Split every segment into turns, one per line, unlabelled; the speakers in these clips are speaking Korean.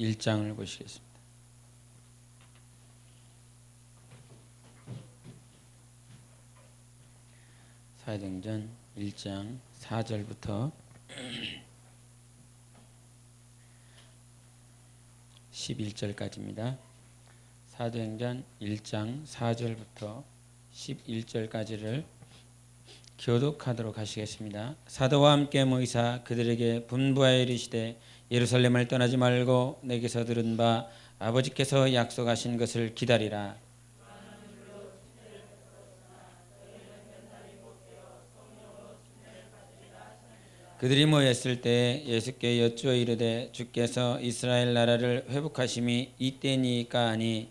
1장을 보시겠습니다. 사도행전 1장 4절부터 11절까지입니다. 사도행전 1장 4절부터 11절까지를 교독하도록 하시겠습니다. 사도와 함께 모이사 그들에게 분부하여 이르시되 예루살렘을 떠나지 말고 내게서 들은 바 아버지께서 약속하신 것을 기다리라. 그들이 모였을 때 예수께 여쭈어 이르되 주께서 이스라엘 나라를 회복하심이 이때니까 하니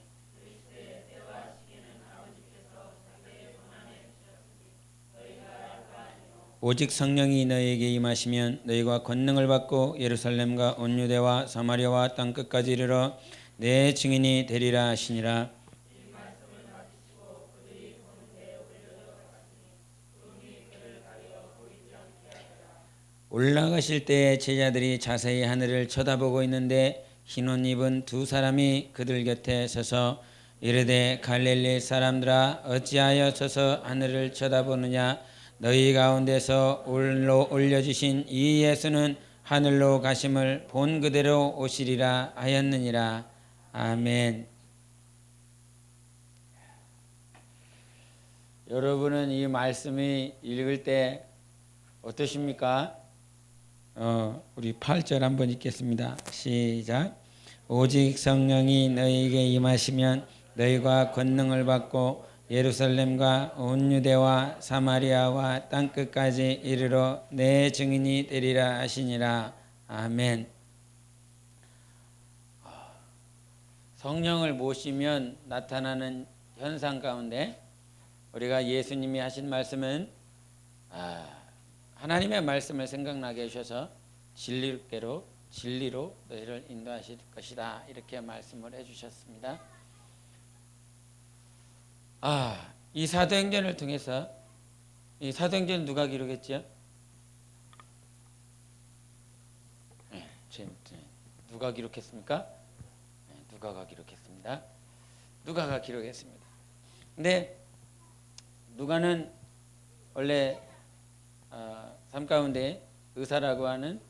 오직 성령이 너희에게 임하시면 너희가 권능을 받고 예루살렘과 온 유대와 사마리아와 땅끝까지 이르러 내 증인이 되리라 하시니라. 올라가실 때 제자들이 자세히 하늘을 쳐다보고 있는데 흰 옷 입은 두 사람이 그들 곁에 서서 이르되 갈릴리 사람들아 어찌하여 서서 하늘을 쳐다보느냐. 너희 가운데서 올려주신 이 예수는 하늘로 가심을 본 그대로 오시리라 하였느니라. 아멘. 여러분은 이 말씀이 읽을 때 어떠십니까? 우리 8절 한번 읽겠습니다. 시작. 오직 성령이 너희에게 임하시면 너희가 권능을 받고 예루살렘과 온 유대와 사마리아와 땅끝까지 이르러 내 증인이 되리라 하시니라. 아멘. 성령을 모시면 나타나는 현상 가운데 우리가 예수님이 하신 말씀은 하나님의 말씀을 생각나게 하셔서 진리로 너희를 인도하실 것이다. 이렇게 말씀을 해주셨습니다. 이 사도행전을 통해서 이 사도행전 누가 기록했죠? 누가 기록했습니까? 누가가 기록했습니다. 누가가 기록했습니다. 근데 누가는 원래 삶 가운데 의사라고 하는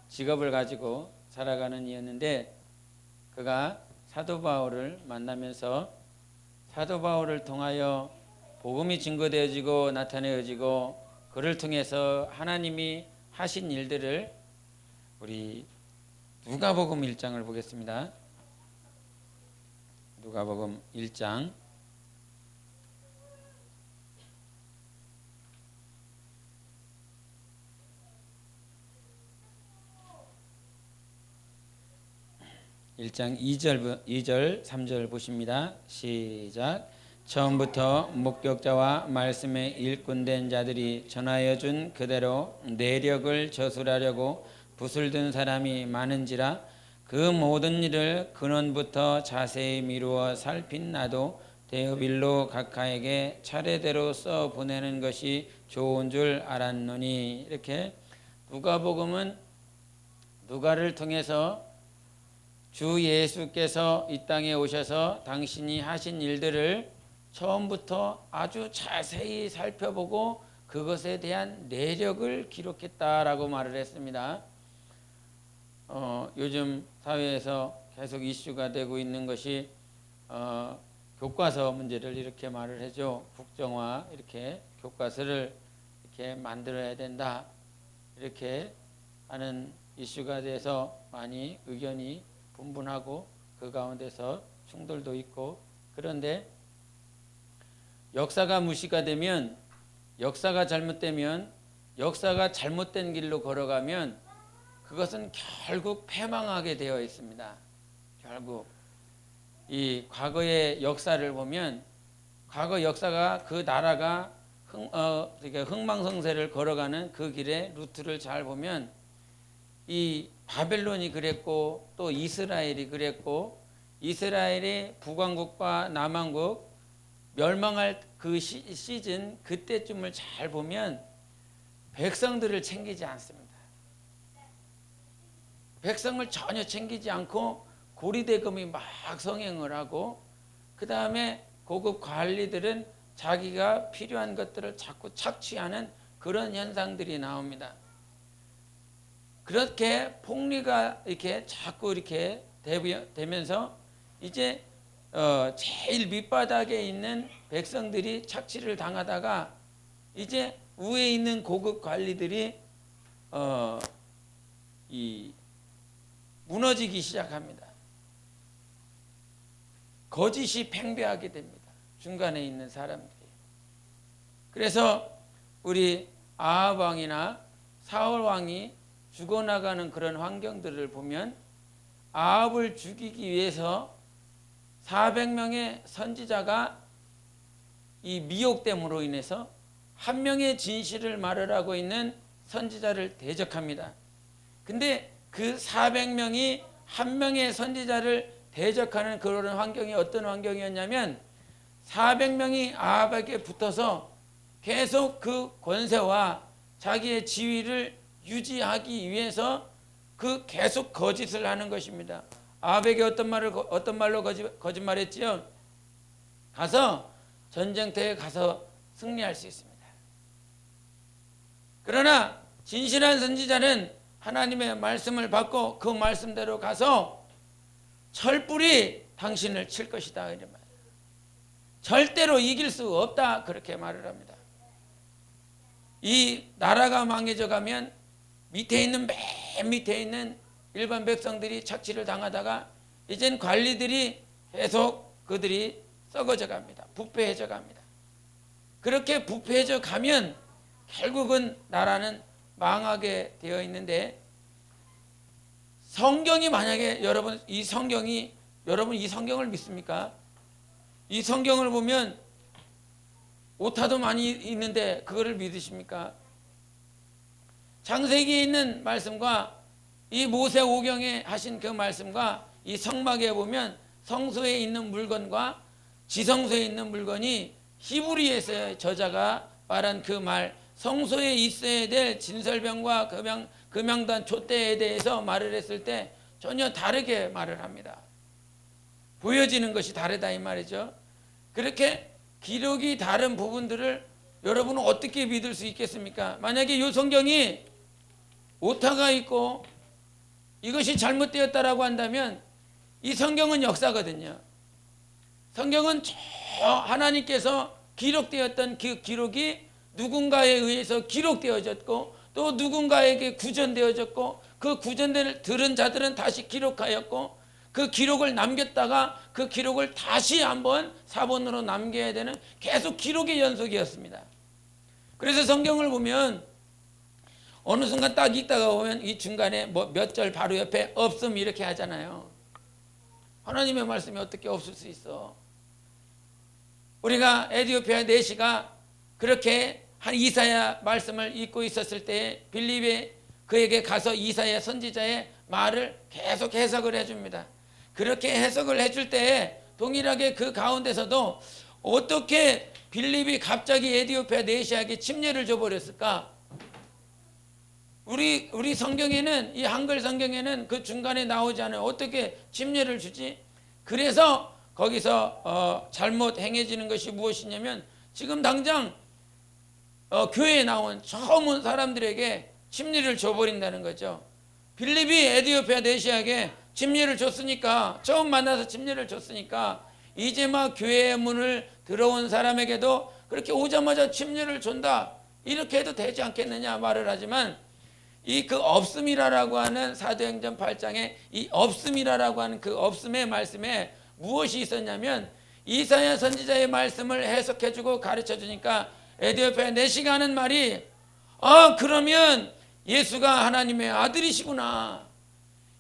직업을 가지고 살아가는 이였는데 그가 사도 바울을 만나면서 사도 바울을 통하여 복음이 증거되어지고 나타내어지고 그를 통해서 하나님이 하신 일들을 우리 누가복음 1장을 보겠습니다. 누가복음 1장 1장 2절 3절 보십니다. 시작. 처음부터 목격자와 말씀에 일꾼된 자들이 전하여 준 그대로 내력을 저술하려고 붓을 든 사람이 많은지라 그 모든 일을 근원부터 자세히 미루어 살핀 나도 데오빌로 각하에게 차례대로 써 보내는 것이 좋은 줄 알았노니. 이렇게 누가복음은 누가를 통해서 주 예수께서 이 땅에 오셔서 당신이 하신 일들을 처음부터 아주 자세히 살펴보고 그것에 대한 내력을 기록했다라고 말을 했습니다. 요즘 사회에서 계속 이슈가 되고 있는 것이 교과서 문제를 이렇게 말을 하죠. 국정화 이렇게 교과서를 이렇게 만들어야 된다. 이렇게 하는 이슈가 돼서 많이 의견이 분분하고 그 가운데서 충돌도 있고, 그런데 역사가 무시가 되면, 역사가 잘못되면, 역사가 잘못된 길로 걸어가면 그것은 결국 패망하게 되어 있습니다. 결국 이 과거의 역사를 보면 과거 역사가 그 나라가 흥망성쇠를 걸어가는 그 길의 루트를 잘 보면 이 바벨론이 그랬고 또 이스라엘이 그랬고, 이스라엘이 북왕국과 남왕국 멸망할 그 시즌 그때쯤을 잘 보면 백성들을 챙기지 않습니다. 백성을 전혀 챙기지 않고 고리대금이 막 성행을 하고, 그 다음에 고급 관리들은 자기가 필요한 것들을 자꾸 착취하는 그런 현상들이 나옵니다. 그렇게 폭리가 이렇게 자꾸 이렇게 되면서 이제 제일 밑바닥에 있는 백성들이 착취를 당하다가 이제 위에 있는 고급 관리들이 무너지기 시작합니다. 거짓이 팽배하게 됩니다. 중간에 있는 사람들이. 그래서 우리 아합 왕이나 사울 왕이 죽어나가는 그런 환경들을 보면 아합을 죽이기 위해서 400명의 선지자가 이 미혹됨으로 인해서 한 명의 진실을 말하고 있는 선지자를 대적합니다. 근데 그 400명이 한 명의 선지자를 대적하는 그런 환경이 어떤 환경이었냐면 400명이 아합에게 붙어서 계속 그 권세와 자기의 지위를 유지하기 위해서 그 계속 거짓을 하는 것입니다. 아합에게 어떤 말로 거짓말했지요? 가서 전쟁터에 가서 승리할 수 있습니다. 그러나 진실한 선지자는 하나님의 말씀을 받고 그 말씀대로 가서 철불이 당신을 칠 것이다 이런 말. 절대로 이길 수 없다 그렇게 말을 합니다. 이 나라가 망해져 가면 맨 밑에 있는 일반 백성들이 착취를 당하다가 이젠 관리들이 계속 그들이 썩어져 갑니다. 부패해져 갑니다. 그렇게 부패해져 가면 결국은 나라는 망하게 되어 있는데, 성경이 만약에 여러분 이 성경을 믿습니까? 이 성경을 보면 오타도 많이 있는데 그거를 믿으십니까? 창세기에 있는 말씀과 이 모세오경에 하신 그 말씀과 이 성막에 보면 성소에 있는 물건과 지성소에 있는 물건이 히브리에서의 저자가 말한 그 말, 성소에 있어야 될 진설병과 금양단 촛대에 대해서 말을 했을 때 전혀 다르게 말을 합니다. 보여지는 것이 다르다 이 말이죠. 그렇게 기록이 다른 부분들을 여러분은 어떻게 믿을 수 있겠습니까? 만약에 이 성경이 오타가 있고 이것이 잘못되었다라고 한다면 이 성경은 역사거든요. 성경은 하나님께서 기록되었던 그 기록이 누군가에 의해서 기록되어졌고 또 누군가에게 구전되어졌고 그 구전을 들은 자들은 다시 기록하였고 그 기록을 남겼다가 그 기록을 다시 한번 사본으로 남겨야 되는 계속 기록의 연속이었습니다. 그래서 성경을 보면 어느 순간 딱 읽다가 보면 이 중간에 몇 절 바로 옆에 없음 이렇게 하잖아요. 하나님의 말씀이 어떻게 없을 수 있어? 우리가 에디오피아 내시가 그렇게 한 이사야 말씀을 읽고 있었을 때 빌립이 그에게 가서 이사야 선지자의 말을 계속 해석을 해줍니다. 그렇게 해석을 해줄 때 동일하게 그 가운데서도 어떻게 빌립이 갑자기 에디오피아 내시에게 침례를 줘버렸을까? 우리 성경에는, 이 한글 성경에는 그 중간에 나오지 않아요. 어떻게 침례를 주지? 그래서 거기서 잘못 행해지는 것이 무엇이냐면 지금 당장 교회에 나온 처음 온 사람들에게 침례를 줘버린다는 거죠. 빌립이 에디오피아 내시에게 침례를 줬으니까, 처음 만나서 침례를 줬으니까 이제 막 교회의 문을 들어온 사람에게도 그렇게 오자마자 침례를 준다 이렇게 해도 되지 않겠느냐 말을 하지만, 이 그 없음이라라고 하는 사도행전 8장에 이 없음이라라고 하는 그 없음의 말씀에 무엇이 있었냐면 이사야 선지자의 말씀을 해석해주고 가르쳐주니까 에디오피아 내시가 하는 말이 그러면 예수가 하나님의 아들이시구나,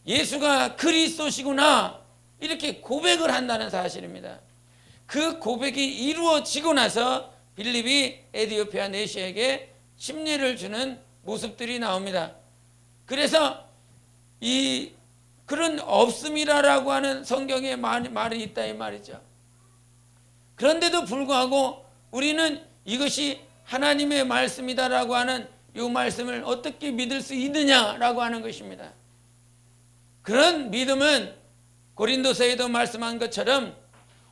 예수가 그리스도시구나 이렇게 고백을 한다는 사실입니다. 그 고백이 이루어지고 나서 빌립이 에디오피아 내시에게 침례를 주는 모습들이 나옵니다. 그래서 이 그런 없음이라라고 하는 성경에 말이 있다 이 말이죠. 그런데도 불구하고 우리는 이것이 하나님의 말씀이다라고 하는 이 말씀을 어떻게 믿을 수 있느냐라고 하는 것입니다. 그런 믿음은 고린도서에도 말씀한 것처럼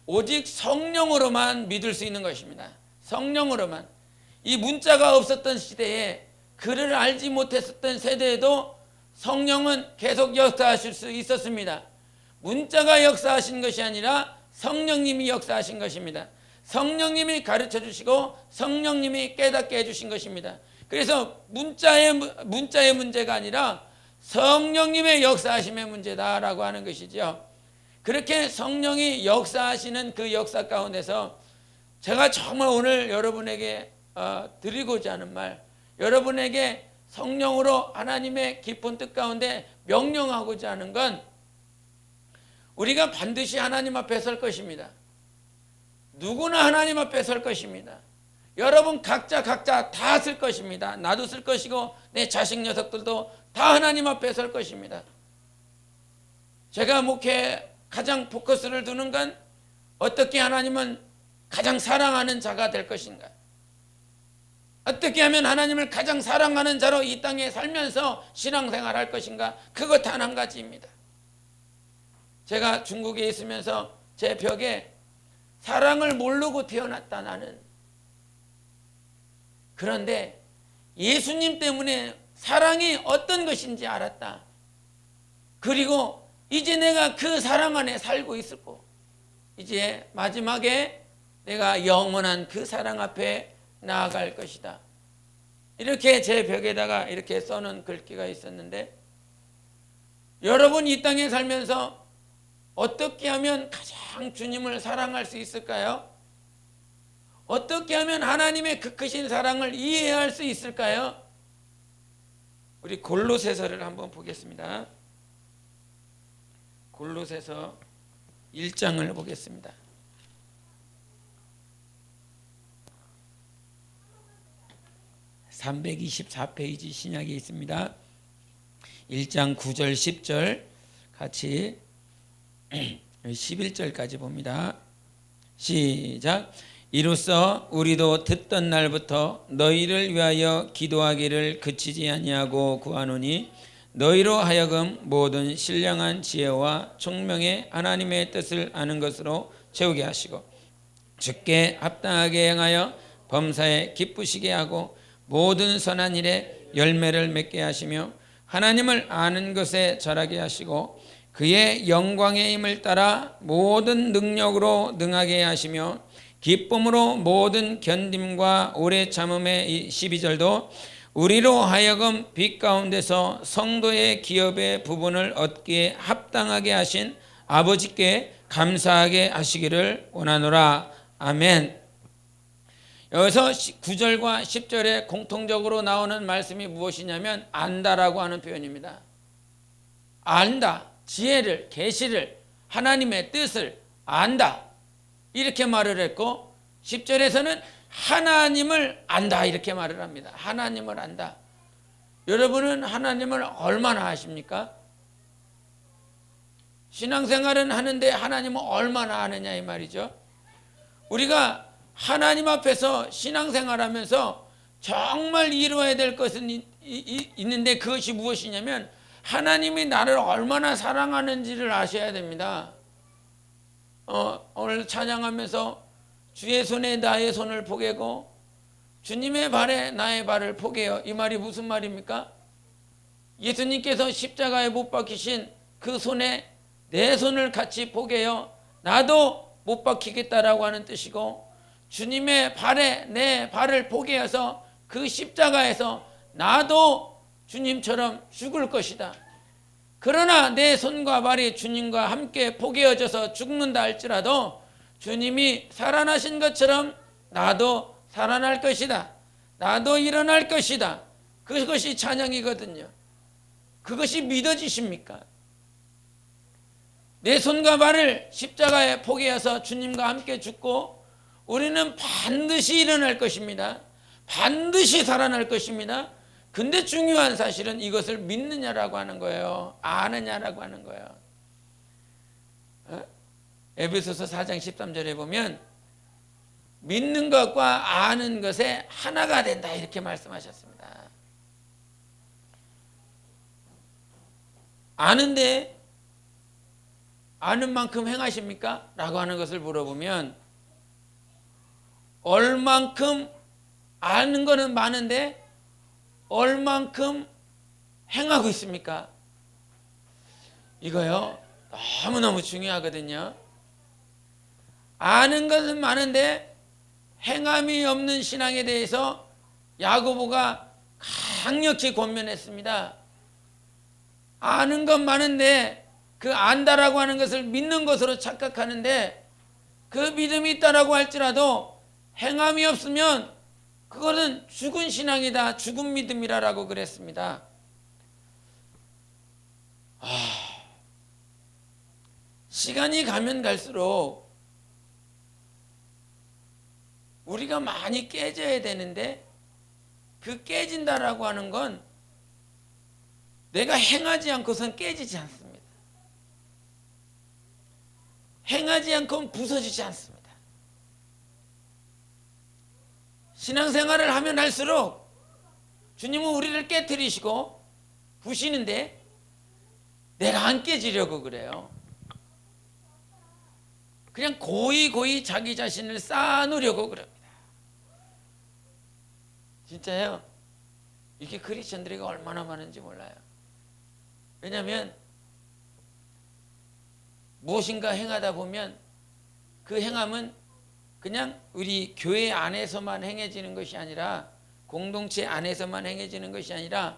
오직 성령으로만 믿을 수 있는 것입니다. 성령으로만. 이 문자가 없었던 시대에, 그를 알지 못했었던 세대에도 성령은 계속 역사하실 수 있었습니다. 문자가 역사하신 것이 아니라 성령님이 역사하신 것입니다. 성령님이 가르쳐 주시고 성령님이 깨닫게 해주신 것입니다. 그래서 문자의 문제가 아니라 성령님의 역사하심의 문제다라고 하는 것이죠. 그렇게 성령이 역사하시는 그 역사 가운데서 제가 정말 오늘 여러분에게 드리고자 하는 말, 여러분에게 성령으로 하나님의 깊은 뜻 가운데 명령하고자 하는 건, 우리가 반드시 하나님 앞에 설 것입니다. 누구나 하나님 앞에 설 것입니다. 여러분 각자 다 쓸 것입니다. 나도 쓸 것이고 내 자식 녀석들도 다 하나님 앞에 설 것입니다. 제가 목회에 가장 포커스를 두는 건 어떻게 하나님은 가장 사랑하는 자가 될 것인가, 어떻게 하면 하나님을 가장 사랑하는 자로 이 땅에 살면서 신앙생활할 것인가, 그것 단 한 가지입니다. 제가 중국에 있으면서 제 벽에 사랑을 모르고 태어났다 나는, 그런데 예수님 때문에 사랑이 어떤 것인지 알았다. 그리고 이제 내가 그 사랑 안에 살고 있었고, 이제 마지막에 내가 영원한 그 사랑 앞에 나아갈 것이다. 이렇게 제 벽에다가 이렇게 써놓은 글귀가 있었는데, 여러분 이 땅에 살면서 어떻게 하면 가장 주님을 사랑할 수 있을까요? 어떻게 하면 하나님의 그 크신 사랑을 이해할 수 있을까요? 우리 골로새서를 한번 보겠습니다. 골로새서 1장을 보겠습니다. (324페이지) 신약에 있습니다. 1장 9절 10절 같이 11절까지 봅니다. 시작. 이로써 우리도 듣던 날부터 너희를 위하여 기도하기를 그치지 아니하고 구하노니, 너희로 하여금 모든 신령한 지혜와 총명의 하나님의 뜻을 아는 것으로 채우게 하시고, 주께 합당하게 행하여 범사에 기쁘시게 하고 모든 선한 일에 열매를 맺게 하시며, 하나님을 아는 것에 절하게 하시고 그의 영광의 힘을 따라 모든 능력으로 능하게 하시며, 기쁨으로 모든 견딤과 오래 참음의 12절도 우리로 하여금 빛 가운데서 성도의 기업의 부분을 얻기에 합당하게 하신 아버지께 감사하게 하시기를 원하노라. 아멘. 여기서 9절과 10절에 공통적으로 나오는 말씀이 무엇이냐면 안다라고 하는 표현입니다. 안다, 지혜를, 계시를, 하나님의 뜻을 안다, 이렇게 말을 했고, 10절에서는 하나님을 안다 이렇게 말을 합니다. 하나님을 안다. 여러분은 하나님을 얼마나 아십니까? 신앙생활은 하는데 하나님을 얼마나 아느냐 이 말이죠. 우리가 하나님 앞에서 신앙생활하면서 정말 이루어야 될 것은 있는데, 그것이 무엇이냐면 하나님이 나를 얼마나 사랑하는지를 아셔야 됩니다. 오늘 찬양하면서 주의 손에 나의 손을 포개고 주님의 발에 나의 발을 포개요, 이 말이 무슨 말입니까? 예수님께서 십자가에 못 박히신 그 손에 내 손을 같이 포개요, 나도 못 박히겠다라고 하는 뜻이고, 주님의 발에 내 발을 포개어서 그 십자가에서 나도 주님처럼 죽을 것이다. 그러나 내 손과 발이 주님과 함께 포개어져서 죽는다 할지라도 주님이 살아나신 것처럼 나도 살아날 것이다. 나도 일어날 것이다. 그것이 찬양이거든요. 그것이 믿어지십니까? 내 손과 발을 십자가에 포개어서 주님과 함께 죽고 우리는 반드시 일어날 것입니다. 반드시 살아날 것입니다. 근데 중요한 사실은 이것을 믿느냐라고 하는 거예요. 아느냐라고 하는 거예요. 에베소서 4장 13절에 보면 믿는 것과 아는 것에 하나가 된다 이렇게 말씀하셨습니다. 아는데 아는 만큼 행하십니까? 라고 하는 것을 물어보면 얼만큼 아는 거는 많은데 얼만큼 행하고 있습니까? 이거요 너무너무 중요하거든요. 아는 것은 많은데 행함이 없는 신앙에 대해서 야고보가 강력히 권면했습니다. 아는 건 많은데 그 안다라고 하는 것을 믿는 것으로 착각하는데 그 믿음이 있다라고 할지라도 행함이 없으면 그거는 죽은 신앙이다, 죽은 믿음이라고 그랬습니다. 시간이 가면 갈수록 우리가 많이 깨져야 되는데 그 깨진다라고 하는 건 내가 행하지 않고선 깨지지 않습니다. 행하지 않고는 부서지지 않습니다. 신앙생활을 하면 할수록 주님은 우리를 깨트리시고 부시는데 내가 안 깨지려고 그래요. 그냥 고이 자기 자신을 쌓아놓으려고 그럽니다. 진짜요? 이게 크리스천들이 얼마나 많은지 몰라요. 왜냐하면 무엇인가 행하다 보면 그 행함은 그냥 우리 교회 안에서만 행해지는 것이 아니라 공동체 안에서만 행해지는 것이 아니라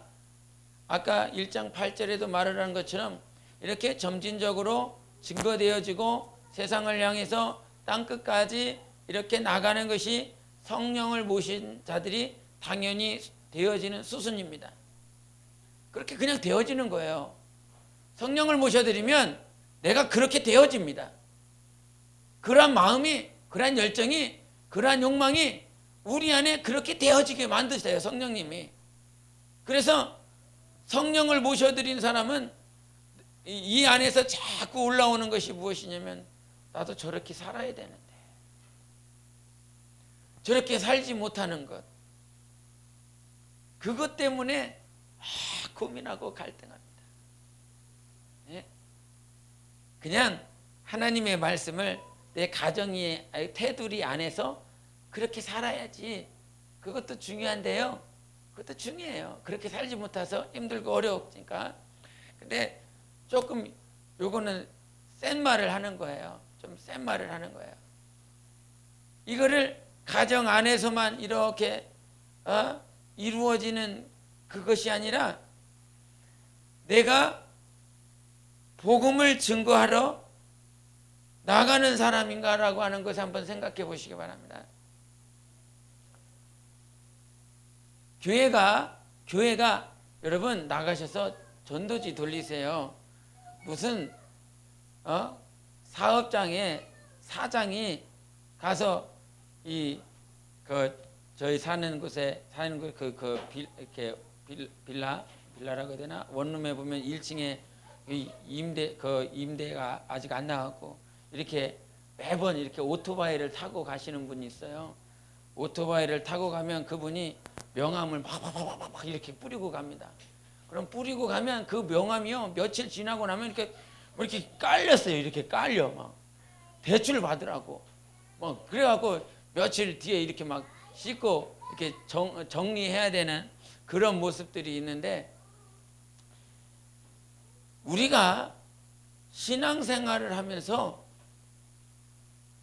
아까 1장 8절에도 말을 한 것처럼 이렇게 점진적으로 증거되어지고 세상을 향해서 땅끝까지 이렇게 나가는 것이 성령을 모신 자들이 당연히 되어지는 수순입니다. 그렇게 그냥 되어지는 거예요. 성령을 모셔드리면 내가 그렇게 되어집니다. 그러한 마음이, 그러한 열정이, 그러한 욕망이 우리 안에 그렇게 되어지게 만드세요, 성령님이. 그래서 성령을 모셔드린 사람은 이 안에서 자꾸 올라오는 것이 무엇이냐면 나도 저렇게 살아야 되는데 저렇게 살지 못하는 것, 그것 때문에 고민하고 갈등합니다. 예? 그냥 하나님의 말씀을 내 가정의 테두리 안에서 그렇게 살아야지. 그것도 중요한데요. 그것도 중요해요. 그렇게 살지 못해서 힘들고 어려우니까. 근데 조금 요거는 센 말을 하는 거예요. 좀 센 말을 하는 거예요. 이거를 가정 안에서만 이렇게 이루어지는 그것이 아니라 내가 복음을 증거하러 나가는 사람인가라고 하는 것을 한번 생각해 보시기 바랍니다. 교회가 여러분 나가셔서 전도지 돌리세요. 무슨 사업장에 사장이 가서 저희 사는 곳에 이렇게 빌라라고 해야 되나? 원룸에 보면 1층에 임대가 아직 안 나왔고 이렇게 매번 이렇게 오토바이를 타고 가시는 분이 있어요. 오토바이를 타고 가면 그분이 명함을 막 이렇게 뿌리고 갑니다. 그럼 뿌리고 가면 그 명함이요 며칠 지나고 나면 이렇게 깔렸어요. 이렇게 깔려 막 대출 받으라고 막 그래갖고 며칠 뒤에 이렇게 막 씻고 이렇게 정리해야 되는 그런 모습들이 있는데, 우리가 신앙생활을 하면서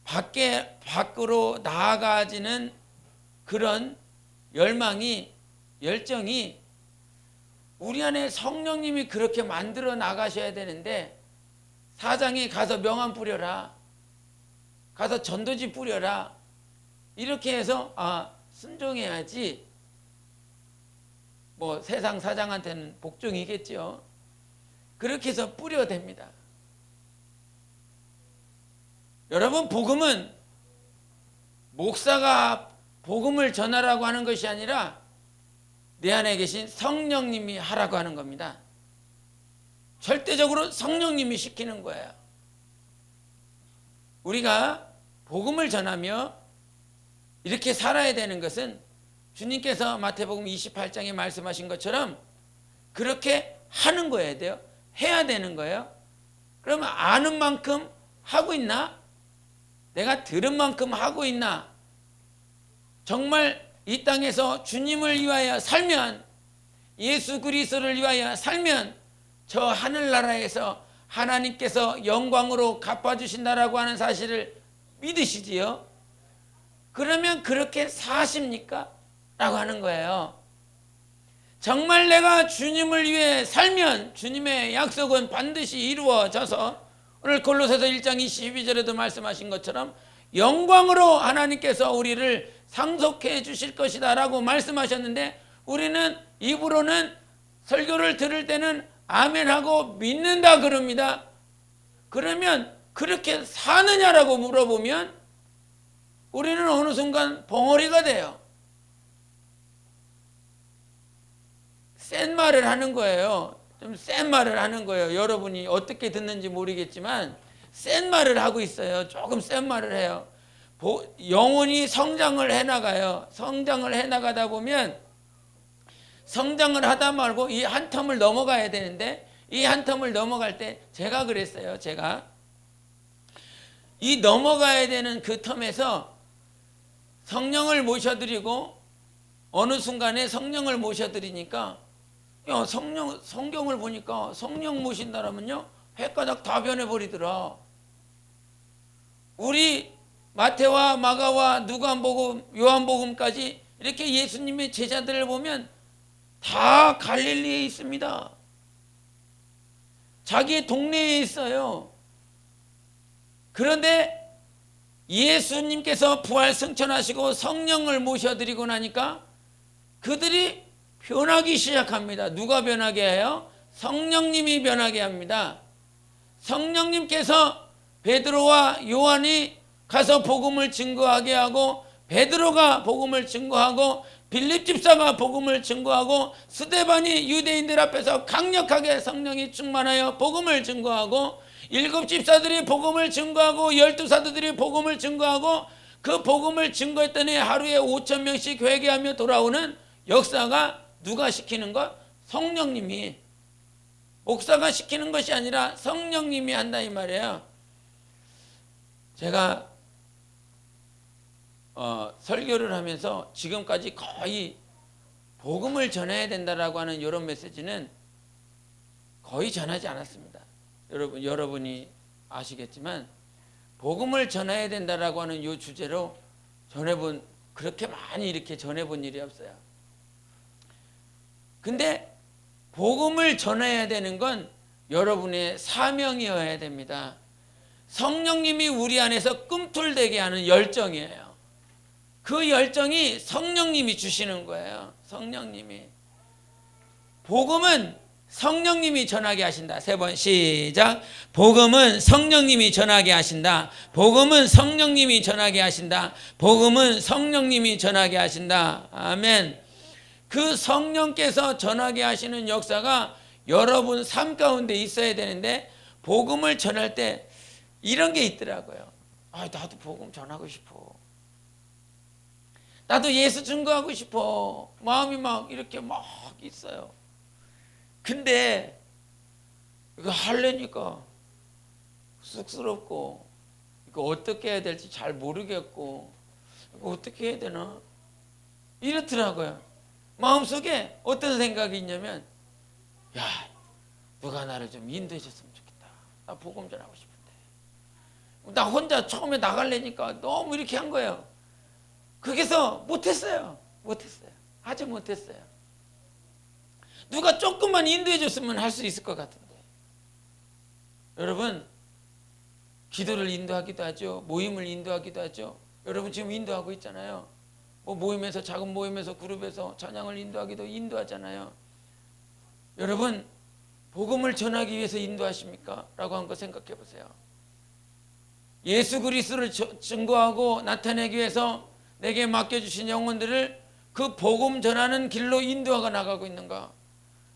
밖으로 나아가지는 그런 열정이 우리 안에 성령님이 그렇게 만들어 나가셔야 되는데, 사장이 가서 명함 뿌려라, 가서 전도지 뿌려라, 이렇게 해서 순종해야지, 뭐 세상 사장한테는 복종이겠죠. 그렇게 해서 뿌려댑니다. 여러분, 복음은 목사가 복음을 전하라고 하는 것이 아니라 내 안에 계신 성령님이 하라고 하는 겁니다. 절대적으로 성령님이 시키는 거예요. 우리가 복음을 전하며 이렇게 살아야 되는 것은 주님께서 마태복음 28장에 말씀하신 것처럼 그렇게 하는 거예요. 해야 되는 거예요. 그러면 아는 만큼 하고 있나? 내가 들은 만큼 하고 있나? 정말 이 땅에서 주님을 위하여 살면, 예수 그리스도를 위하여 살면 저 하늘나라에서 하나님께서 영광으로 갚아주신다라고 하는 사실을 믿으시지요? 그러면 그렇게 사십니까? 라고 하는 거예요. 정말 내가 주님을 위해 살면 주님의 약속은 반드시 이루어져서 오늘 골로새서 1장 22절에도 말씀하신 것처럼 영광으로 하나님께서 우리를 상속해 주실 것이다 라고 말씀하셨는데, 우리는 입으로는 설교를 들을 때는 아멘하고 믿는다 그럽니다. 그러면 그렇게 사느냐라고 물어보면 우리는 어느 순간 벙어리가 돼요. 센 말을 하는 거예요. 좀 센 말을 하는 거예요. 여러분이 어떻게 듣는지 모르겠지만 센 말을 하고 있어요. 조금 센 말을 해요. 영혼이 성장을 해나가요. 성장을 해나가다 보면 성장을 하다 말고 이 한 텀을 넘어가야 되는데, 이 한 텀을 넘어갈 때 제가 그랬어요. 제가 이 넘어가야 되는 그 텀에서 성령을 모셔드리고 어느 순간에 성령을 모셔드리니까 성경을 보니까 성령 모신다라면요 헷가닥 다 변해버리더라. 우리 마태와 마가와 누가복음, 요한복음까지 이렇게 예수님의 제자들을 보면 다 갈릴리에 있습니다. 자기의 동네에 있어요. 그런데 예수님께서 부활 승천하시고 성령을 모셔드리고 나니까 그들이 변하기 시작합니다. 누가 변하게 해요? 성령님이 변하게 합니다. 성령님께서 베드로와 요한이 가서 복음을 증거하게 하고, 베드로가 복음을 증거하고, 빌립 집사가 복음을 증거하고, 스데반이 유대인들 앞에서 강력하게 성령이 충만하여 복음을 증거하고, 7 집사들이 복음을 증거하고, 12 사도들이 복음을 증거하고, 그 복음을 증거했더니 하루에 5,000명씩 회개하며 돌아오는 역사가 누가 시키는 것? 성령님이. 목사가 시키는 것이 아니라 성령님이 한다 이 말이에요. 제가 설교를 하면서 지금까지 거의 복음을 전해야 된다라고 하는 이런 메시지는 거의 전하지 않았습니다. 여러분이 아시겠지만 복음을 전해야 된다라고 하는 이 주제로 그렇게 많이 이렇게 전해본 일이 없어요. 근데 복음을 전해야 되는 건 여러분의 사명이어야 됩니다. 성령님이 우리 안에서 꿈틀대게 하는 열정이에요. 그 열정이 성령님이 주시는 거예요. 성령님이. 복음은 성령님이 전하게 하신다. 3번 시작. 복음은 성령님이 전하게 하신다. 복음은 성령님이 전하게 하신다. 복음은 성령님이 전하게 하신다. 아멘. 그 성령께서 전하게 하시는 역사가 여러분 삶 가운데 있어야 되는데, 복음을 전할 때 이런 게 있더라고요. 나도 복음 전하고 싶어. 나도 예수 증거하고 싶어. 마음이 막 이렇게 막 있어요. 근데 이거 하려니까 쑥스럽고, 이거 어떻게 해야 될지 잘 모르겠고, 이거 어떻게 해야 되나 이렇더라고요. 마음속에 어떤 생각이 있냐면, 누가 나를 좀 인도해 줬으면 좋겠다. 나 복음 전하고 싶은데. 나 혼자 처음에 나가려니까 너무 이렇게 한 거예요. 그래서 못했어요. 아주 못했어요. 누가 조금만 인도해 줬으면 할 수 있을 것 같은데. 여러분, 기도를 인도하기도 하죠. 모임을 인도하기도 하죠. 여러분 지금 인도하고 있잖아요. 모임에서, 작은 모임에서, 그룹에서 찬양을 인도하잖아요. 여러분, 복음을 전하기 위해서 인도하십니까? 라고 한 거 생각해 보세요. 예수 그리스도를 증거하고 나타내기 위해서 내게 맡겨주신 영혼들을 그 복음 전하는 길로 인도하고 나가고 있는가?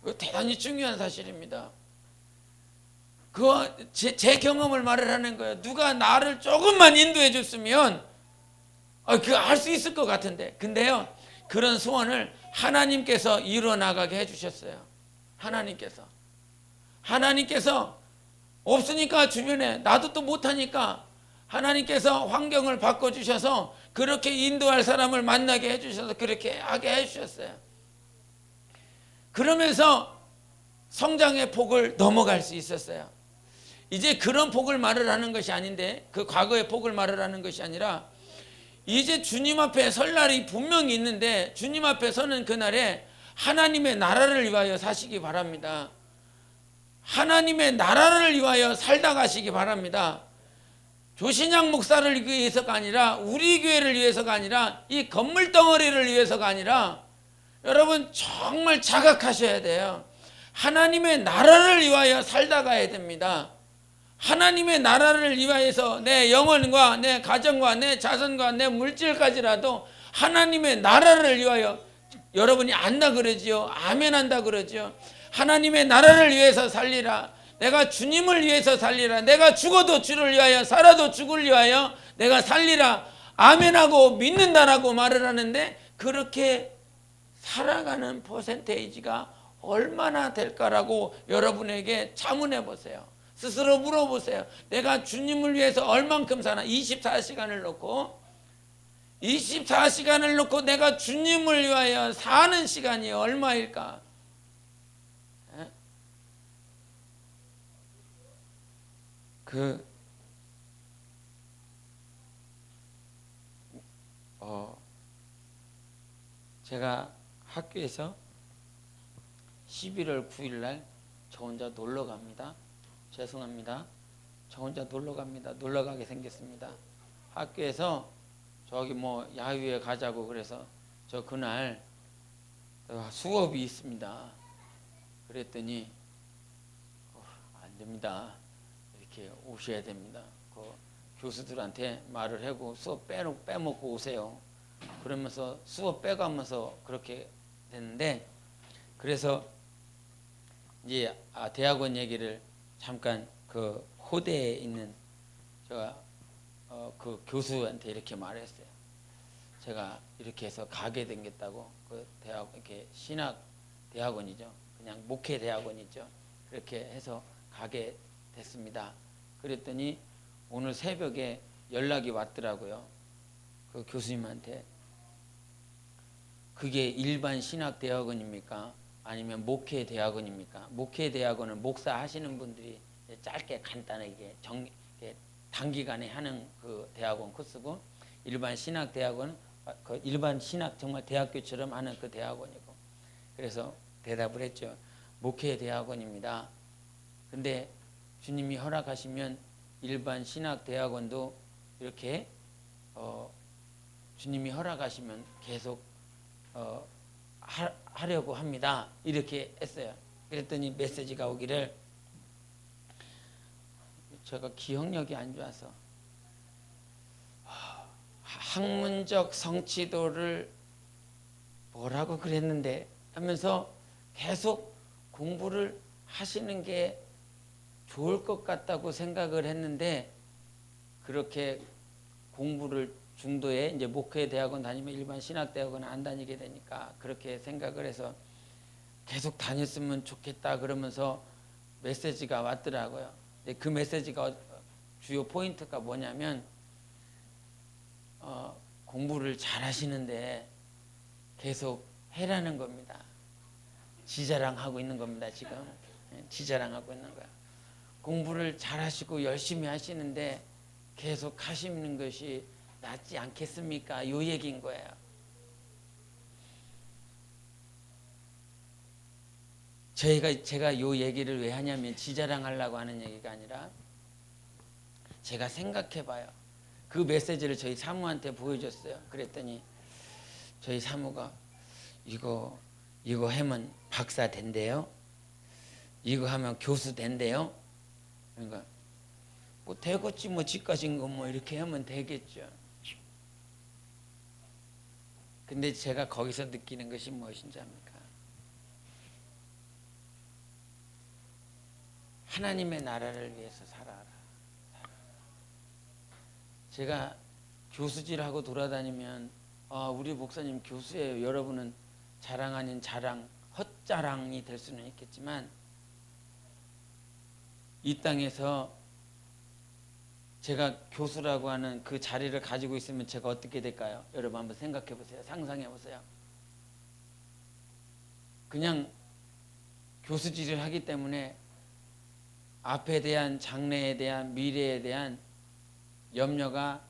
이거 대단히 중요한 사실입니다. 제 경험을 말을 하는 거예요. 누가 나를 조금만 인도해 줬으면 그거 할 수 있을 것 같은데. 근데요, 그런 소원을 하나님께서 이루어 나가게 해주셨어요. 하나님께서 없으니까 주변에 나도 또 못하니까 하나님께서 환경을 바꿔주셔서 그렇게 인도할 사람을 만나게 해주셔서 그렇게 하게 해주셨어요. 그러면서 성장의 폭을 넘어갈 수 있었어요. 이제 그런 폭을 말을 하는 것이 아닌데, 그 과거의 폭을 말을 하는 것이 아니라 이제 주님 앞에 설 날이 분명히 있는데, 주님 앞에 서는 그날에 하나님의 나라를 위하여 사시기 바랍니다. 하나님의 나라를 위하여 살다 가시기 바랍니다. 조신양 목사를 위해서가 아니라, 우리 교회를 위해서가 아니라, 이 건물 덩어리를 위해서가 아니라, 여러분 정말 자각하셔야 돼요. 하나님의 나라를 위하여 살다 가야 됩니다. 하나님의 나라를 위하여서 내 영혼과 내 가정과 내 자손과 내 물질까지라도 하나님의 나라를 위하여, 여러분이 안다 그러지요? 아멘 한다 그러지요? 하나님의 나라를 위해서 살리라. 내가 주님을 위해서 살리라. 내가 죽어도 주를 위하여, 살아도 주를 위하여 내가 살리라. 아멘하고 믿는다라고 말을 하는데, 그렇게 살아가는 퍼센테이지가 얼마나 될까라고 여러분에게 자문해 보세요. 스스로 물어보세요. 내가 주님을 위해서 얼만큼 사나? 24시간을 놓고 24시간을 놓고 내가 주님을 위하여 사는 시간이 얼마일까? 제가 학교에서 11월 9일 날 저 혼자 놀러 갑니다. 죄송합니다. 저 혼자 놀러 갑니다. 놀러 가게 생겼습니다. 학교에서 저기 뭐 야유회 가자고 그래서 저 그날 수업이 있습니다. 그랬더니 안 됩니다. 이렇게 오셔야 됩니다. 그 교수들한테 말을 하고 수업 빼먹고 오세요. 그러면서 수업 빼가면서 그렇게 됐는데, 그래서 이제 대학원 얘기를 잠깐 그 호대에 있는 제가 그 교수한테 이렇게 말했어요. 제가 이렇게 해서 가게 생겼다고. 그 대학 이렇게 신학 대학원이죠. 그냥 목회 대학원이죠. 그렇게 해서 가게 됐습니다. 그랬더니 오늘 새벽에 연락이 왔더라고요. 그 교수님한테. 그게 일반 신학 대학원입니까? 아니면 목회 대학원입니까? 목회 대학원은 목사 하시는 분들이 짧게 간단하게 단기간에 하는 그 대학원 코스고, 일반 신학 대학원은 그 일반 신학 정말 대학교처럼 하는 그 대학원이고. 그래서 대답을 했죠. 목회 대학원입니다. 근데 주님이 허락하시면 일반 신학 대학원도 이렇게 주님이 허락하시면 계속 하려고 합니다. 이렇게 했어요. 그랬더니 메시지가 오기를, 제가 기억력이 안 좋아서 학문적 성취도를 뭐라고 그랬는데 하면서 계속 공부를 하시는 게 좋을 것 같다고 생각을 했는데, 그렇게 공부를 중도에 이제 목회 대학원 다니면 일반 신학 대학원 안 다니게 되니까 그렇게 생각을 해서 계속 다녔으면 좋겠다 그러면서 메시지가 왔더라고요. 그 메시지가 주요 포인트가 뭐냐면, 공부를 잘 하시는데 계속 해라는 겁니다. 지자랑하고 있는 겁니다. 지금 지자랑하고 있는 거야. 공부를 잘 하시고 열심히 하시는데 계속 하시는 것이 낫지 않겠습니까? 요 얘기인 거예요. 제가 요 얘기를 왜 하냐면, 지자랑하려고 하는 얘기가 아니라, 제가 생각해봐요. 그 메시지를 저희 사무한테 보여줬어요. 그랬더니 저희 사무가 이거 하면 박사 된대요. 이거 하면 교수 된대요. 그러니까 뭐 되겠지, 뭐 지까진 거 뭐 이렇게 하면 되겠죠. 근데 제가 거기서 느끼는 것이 무엇인지 압니까? 하나님의 나라를 위해서 살아라. 제가 교수질하고 돌아다니면 우리 목사님 교수예요. 여러분은 자랑 아닌 자랑, 헛자랑이 될 수는 있겠지만, 이 땅에서 제가 교수라고 하는 그 자리를 가지고 있으면 제가 어떻게 될까요? 여러분 한번 생각해 보세요. 상상해 보세요. 그냥 교수질을 하기 때문에 앞에 대한 장래에 대한 미래에 대한 염려가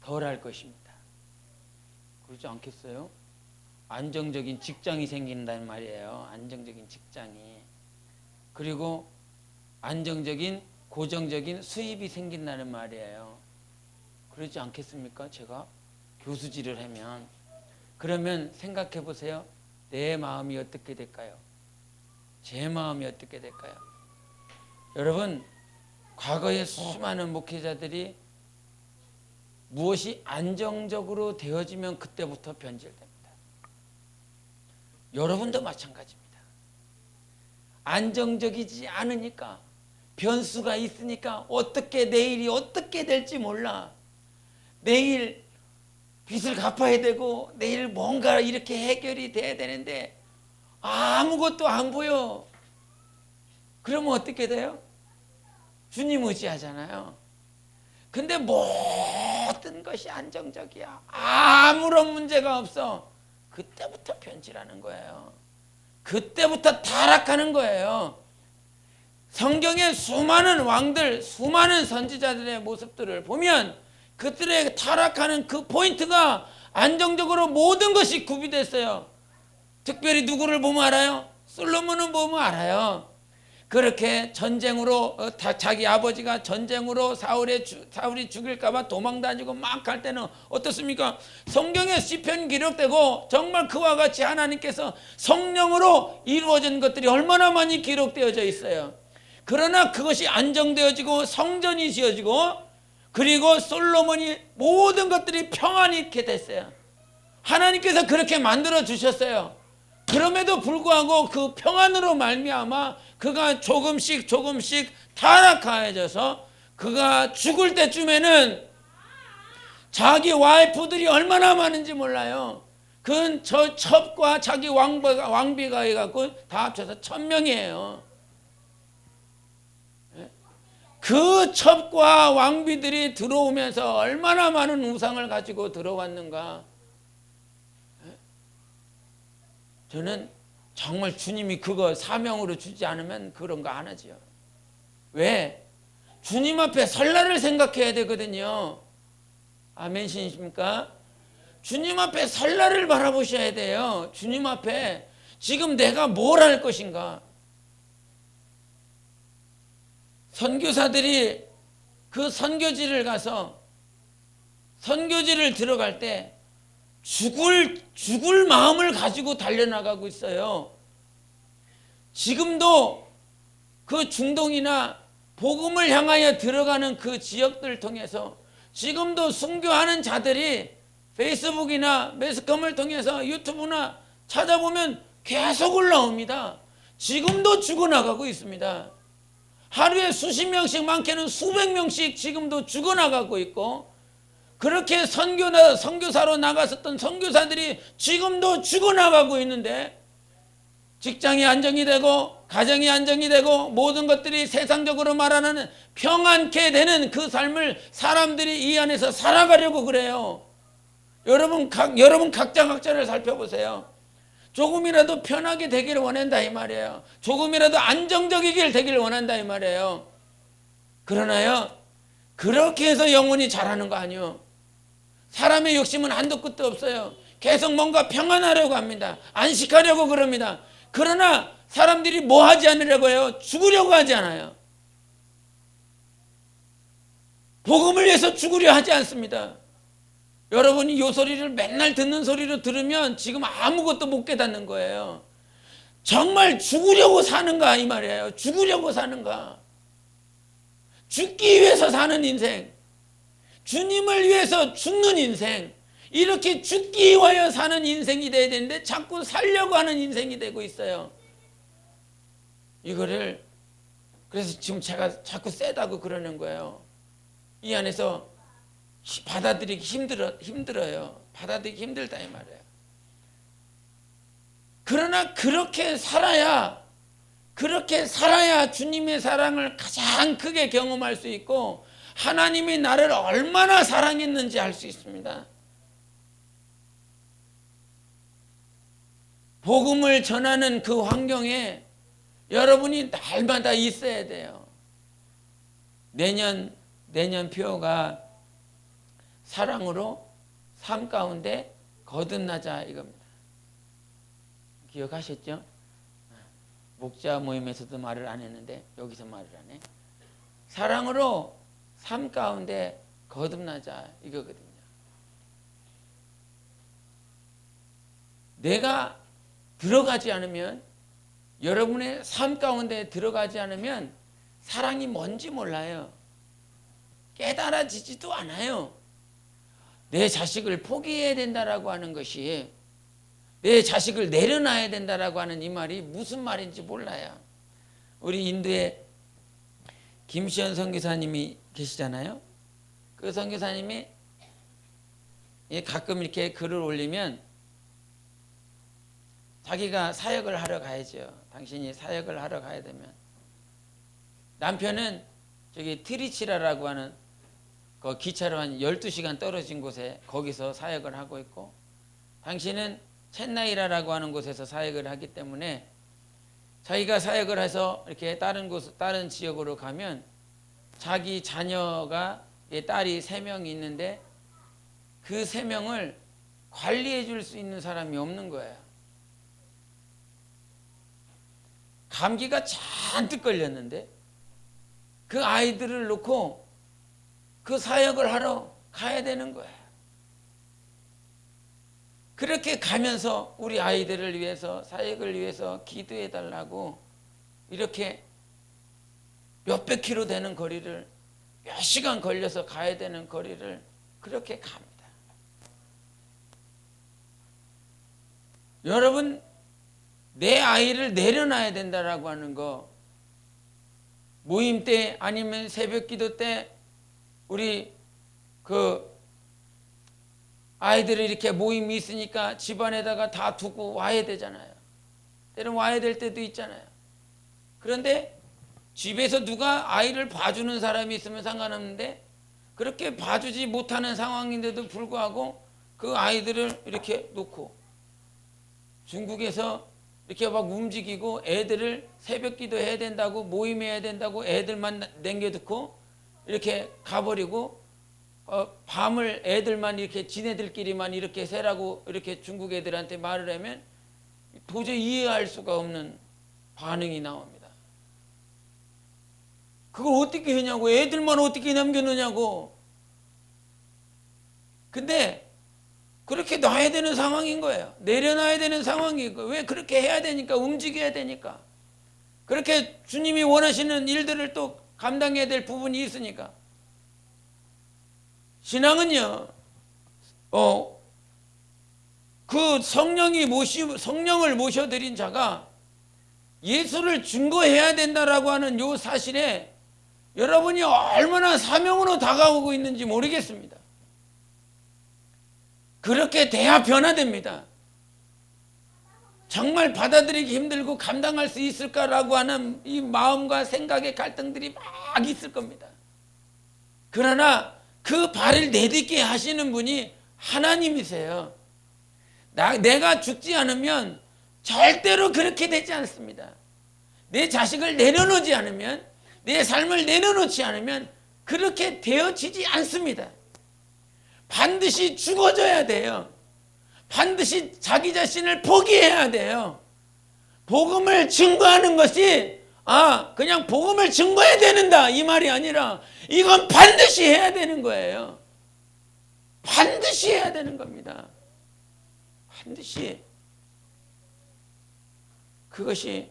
덜할 것입니다. 그렇지 않겠어요? 안정적인 직장이 생긴다는 말이에요. 안정적인 직장이. 그리고 안정적인 고정적인 수입이 생긴다는 말이에요. 그렇지 않겠습니까? 제가 교수질을 하면. 그러면 생각해 보세요. 내 마음이 어떻게 될까요? 제 마음이 어떻게 될까요? 여러분, 과거에 수많은 목회자들이 무엇이 안정적으로 되어지면 그때부터 변질됩니다. 여러분도 마찬가지입니다. 안정적이지 않으니까, 변수가 있으니까 어떻게 내일이 어떻게 될지 몰라. 내일 빚을 갚아야 되고 내일 뭔가 이렇게 해결이 돼야 되는데 아무것도 안 보여. 그러면 어떻게 돼요? 주님 의지하잖아요. 근데 모든 것이 안정적이야. 아무런 문제가 없어. 그때부터 변질하는 거예요. 그때부터 타락하는 거예요. 성경의 수많은 왕들, 수많은 선지자들의 모습들을 보면 그들의 타락하는 그 포인트가 안정적으로 모든 것이 구비됐어요. 특별히 누구를 보면 알아요? 솔로몬을 보면 알아요. 그렇게 전쟁으로 자기 아버지가 전쟁으로 사울이 죽일까봐 도망다니고 막 갈 때는 어떻습니까? 성경에 시편 기록되고 정말 그와 같이 하나님께서 성령으로 이루어진 것들이 얼마나 많이 기록되어져 있어요. 그러나 그것이 안정되어지고 성전이 지어지고 그리고 솔로몬이 모든 것들이 평안히 있게 됐어요. 하나님께서 그렇게 만들어 주셨어요. 그럼에도 불구하고 그 평안으로 말미암아 그가 조금씩 타락하여져서 그가 죽을 때쯤에는 자기 와이프들이 얼마나 많은지 몰라요. 그건 저 첩과 자기 왕비가 해갖고 다 합쳐서 1000명이에요. 그 첩과 왕비들이 들어오면서 얼마나 많은 우상을 가지고 들어왔는가. 저는 정말 주님이 그거 사명으로 주지 않으면 그런 거 안 하지요. 왜? 주님 앞에 설날을 생각해야 되거든요. 아멘이십니까? 주님 앞에 설날을 바라보셔야 돼요. 주님 앞에 지금 내가 뭘 할 것인가. 선교사들이 그 선교지를 가서 선교지를 들어갈 때 죽을 마음을 가지고 달려나가고 있어요. 지금도 그 중동이나 복음을 향하여 들어가는 그 지역들을 통해서 지금도 순교하는 자들이 페이스북이나 매스컴을 통해서 유튜브나 찾아보면 계속 올라옵니다. 지금도 죽어나가고 있습니다. 하루에 수십 명씩, 많게는 수백 명씩 지금도 죽어나가고 있고 그렇게 선교사로 나갔었던 선교사들이 지금도 죽어나가고 있는데 직장이 안정이 되고 가정이 안정이 되고 모든 것들이 세상적으로 말하는 평안케 되는 그 삶을 사람들이 이 안에서 살아가려고 그래요. 여러분 각자를 살펴보세요. 조금이라도 편하게 되기를 원한다 이 말이에요. 조금이라도 안정적이길 되기를 원한다 이 말이에요. 그러나요, 그렇게 해서 영혼이 자라는 거 아니요. 사람의 욕심은 한도 끝도 없어요. 계속 뭔가 평안하려고 합니다. 안식하려고 그럽니다. 그러나 사람들이 뭐 하지 않으려고 해요? 죽으려고 하지 않아요. 복음을 위해서 죽으려 하지 않습니다. 여러분이 이 소리를 맨날 듣는 소리로 들으면 지금 아무것도 못 깨닫는 거예요. 정말 죽으려고 사는가 이 말이에요. 죽으려고 사는가. 죽기 위해서 사는 인생, 주님을 위해서 죽는 인생, 이렇게 죽기 위하여 사는 인생이 돼야 되는데 자꾸 살려고 하는 인생이 되고 있어요. 이거를 그래서 지금 제가 자꾸 세다고 그러는 거예요. 이 안에서 받아들이기 힘들어요. 받아들이기 힘들다 이 말이에요. 그러나 그렇게 살아야 그렇게 살아야 주님의 사랑을 가장 크게 경험할 수 있고 하나님이 나를 얼마나 사랑했는지 알 수 있습니다. 복음을 전하는 그 환경에 여러분이 날마다 있어야 돼요. 내년 표가 사랑으로 삶 가운데 거듭나자 이겁니다. 기억하셨죠? 목자 모임에서도 말을 안 했는데 여기서 말을 하네. 사랑으로 삶 가운데 거듭나자 이거거든요. 내가 들어가지 않으면, 여러분의 삶 가운데 들어가지 않으면 사랑이 뭔지 몰라요. 깨달아지지도 않아요. 내 자식을 포기해야 된다라고 하는 것이, 내 자식을 내려놔야 된다라고 하는 이 말이 무슨 말인지 몰라요. 우리 인도에 김시현 선교사님이 계시잖아요. 그 선교사님이 가끔 이렇게 글을 올리면 자기가 사역을 하러 가야죠. 당신이 사역을 하러 가야 되면 남편은 저기 트리치라라고 하는 그 기차로 한 12시간 떨어진 곳에 거기서 사역을 하고 있고, 당신은 첸나이라라고 하는 곳에서 사역을 하기 때문에 자기가 사역을 해서 이렇게 다른 지역으로 가면 자기 자녀가, 딸이 3명이 있는데 그 3명을 관리해 줄 수 있는 사람이 없는 거예요. 감기가 잔뜩 걸렸는데 그 아이들을 놓고 그 사역을 하러 가야 되는 거예요. 그렇게 가면서 우리 아이들을 위해서, 사역을 위해서 기도해 달라고 이렇게 몇백 킬로 되는 거리를, 몇 시간 걸려서 가야 되는 거리를 그렇게 갑니다. 여러분, 내 아이를 내려놔야 된다라고 하는 거, 모임 때 아니면 새벽 기도 때 우리 그 아이들이 이렇게 모임이 있으니까 집안에다가 다 두고 와야 되잖아요. 때론 와야 될 때도 있잖아요. 그런데 집에서 누가 아이를 봐주는 사람이 있으면 상관없는데 그렇게 봐주지 못하는 상황인데도 불구하고 그 아이들을 이렇게 놓고, 중국에서 이렇게 막 움직이고 애들을 새벽 기도해야 된다고, 모임해야 된다고 애들만 남겨두고 이렇게 가버리고, 밤을 애들만 이렇게 지네들끼리만 이렇게 새라고 이렇게 중국 애들한테 말을 하면 도저히 이해할 수가 없는 반응이 나옵니다. 그걸 어떻게 하냐고, 애들만 어떻게 남겨놓냐고. 근데 그렇게 놔야 되는 상황인 거예요. 내려놔야 되는 상황이고, 왜 그렇게 해야 되니까, 움직여야 되니까, 그렇게 주님이 원하시는 일들을 또 감당해야 될 부분이 있으니까. 신앙은요, 그 성령을 모셔드린 자가 예수를 증거해야 된다라고 하는 요 사실에 여러분이 얼마나 사명으로 다가오고 있는지 모르겠습니다. 그렇게 돼야 변화됩니다. 정말 받아들이기 힘들고 감당할 수 있을까라고 하는 이 마음과 생각의 갈등들이 막 있을 겁니다. 그러나 그 발을 내딛게 하시는 분이 하나님이세요. 내가 죽지 않으면 절대로 그렇게 되지 않습니다. 내 자식을 내려놓지 않으면, 내 삶을 내려놓지 않으면 그렇게 되어지지 않습니다. 반드시 죽어져야 돼요. 반드시 자기 자신을 포기해야 돼요. 복음을 증거하는 것이 그냥 복음을 증거해야 되는다 이 말이 아니라 이건 반드시 해야 되는 거예요. 반드시 해야 되는 겁니다. 반드시. 그것이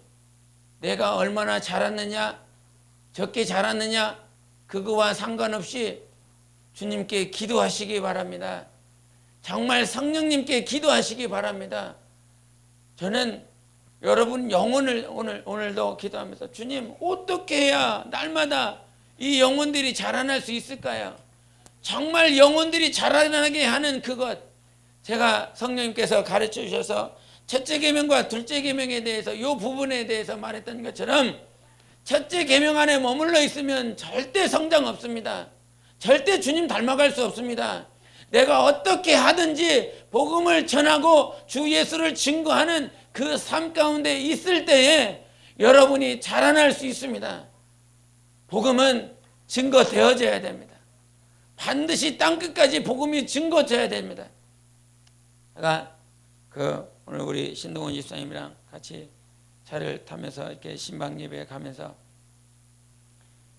내가 얼마나 자랐느냐, 적게 자랐느냐, 그거와 상관없이 주님께 기도하시기 바랍니다. 정말 성령님께 기도하시기 바랍니다. 저는 여러분 영혼을 오늘도 기도하면서, 주님 어떻게 해야 날마다 이 영혼들이 자라날 수 있을까요? 정말 영혼들이 자라나게 하는 그것, 제가 성령님께서 가르쳐 주셔서 첫째 계명과 둘째 계명에 대해서 이 부분에 대해서 말했던 것처럼 첫째 계명 안에 머물러 있으면 절대 성장 없습니다. 절대 주님 닮아갈 수 없습니다. 내가 어떻게 하든지 복음을 전하고 주 예수를 증거하는 그 삶 가운데 있을 때에 여러분이 자라날 수 있습니다. 복음은 증거되어져야 됩니다. 반드시 땅끝까지 복음이 증거되어야 됩니다. 제가 오늘 우리 신동훈 집사님이랑 같이 차를 타면서 이렇게 신방 예배에 가면서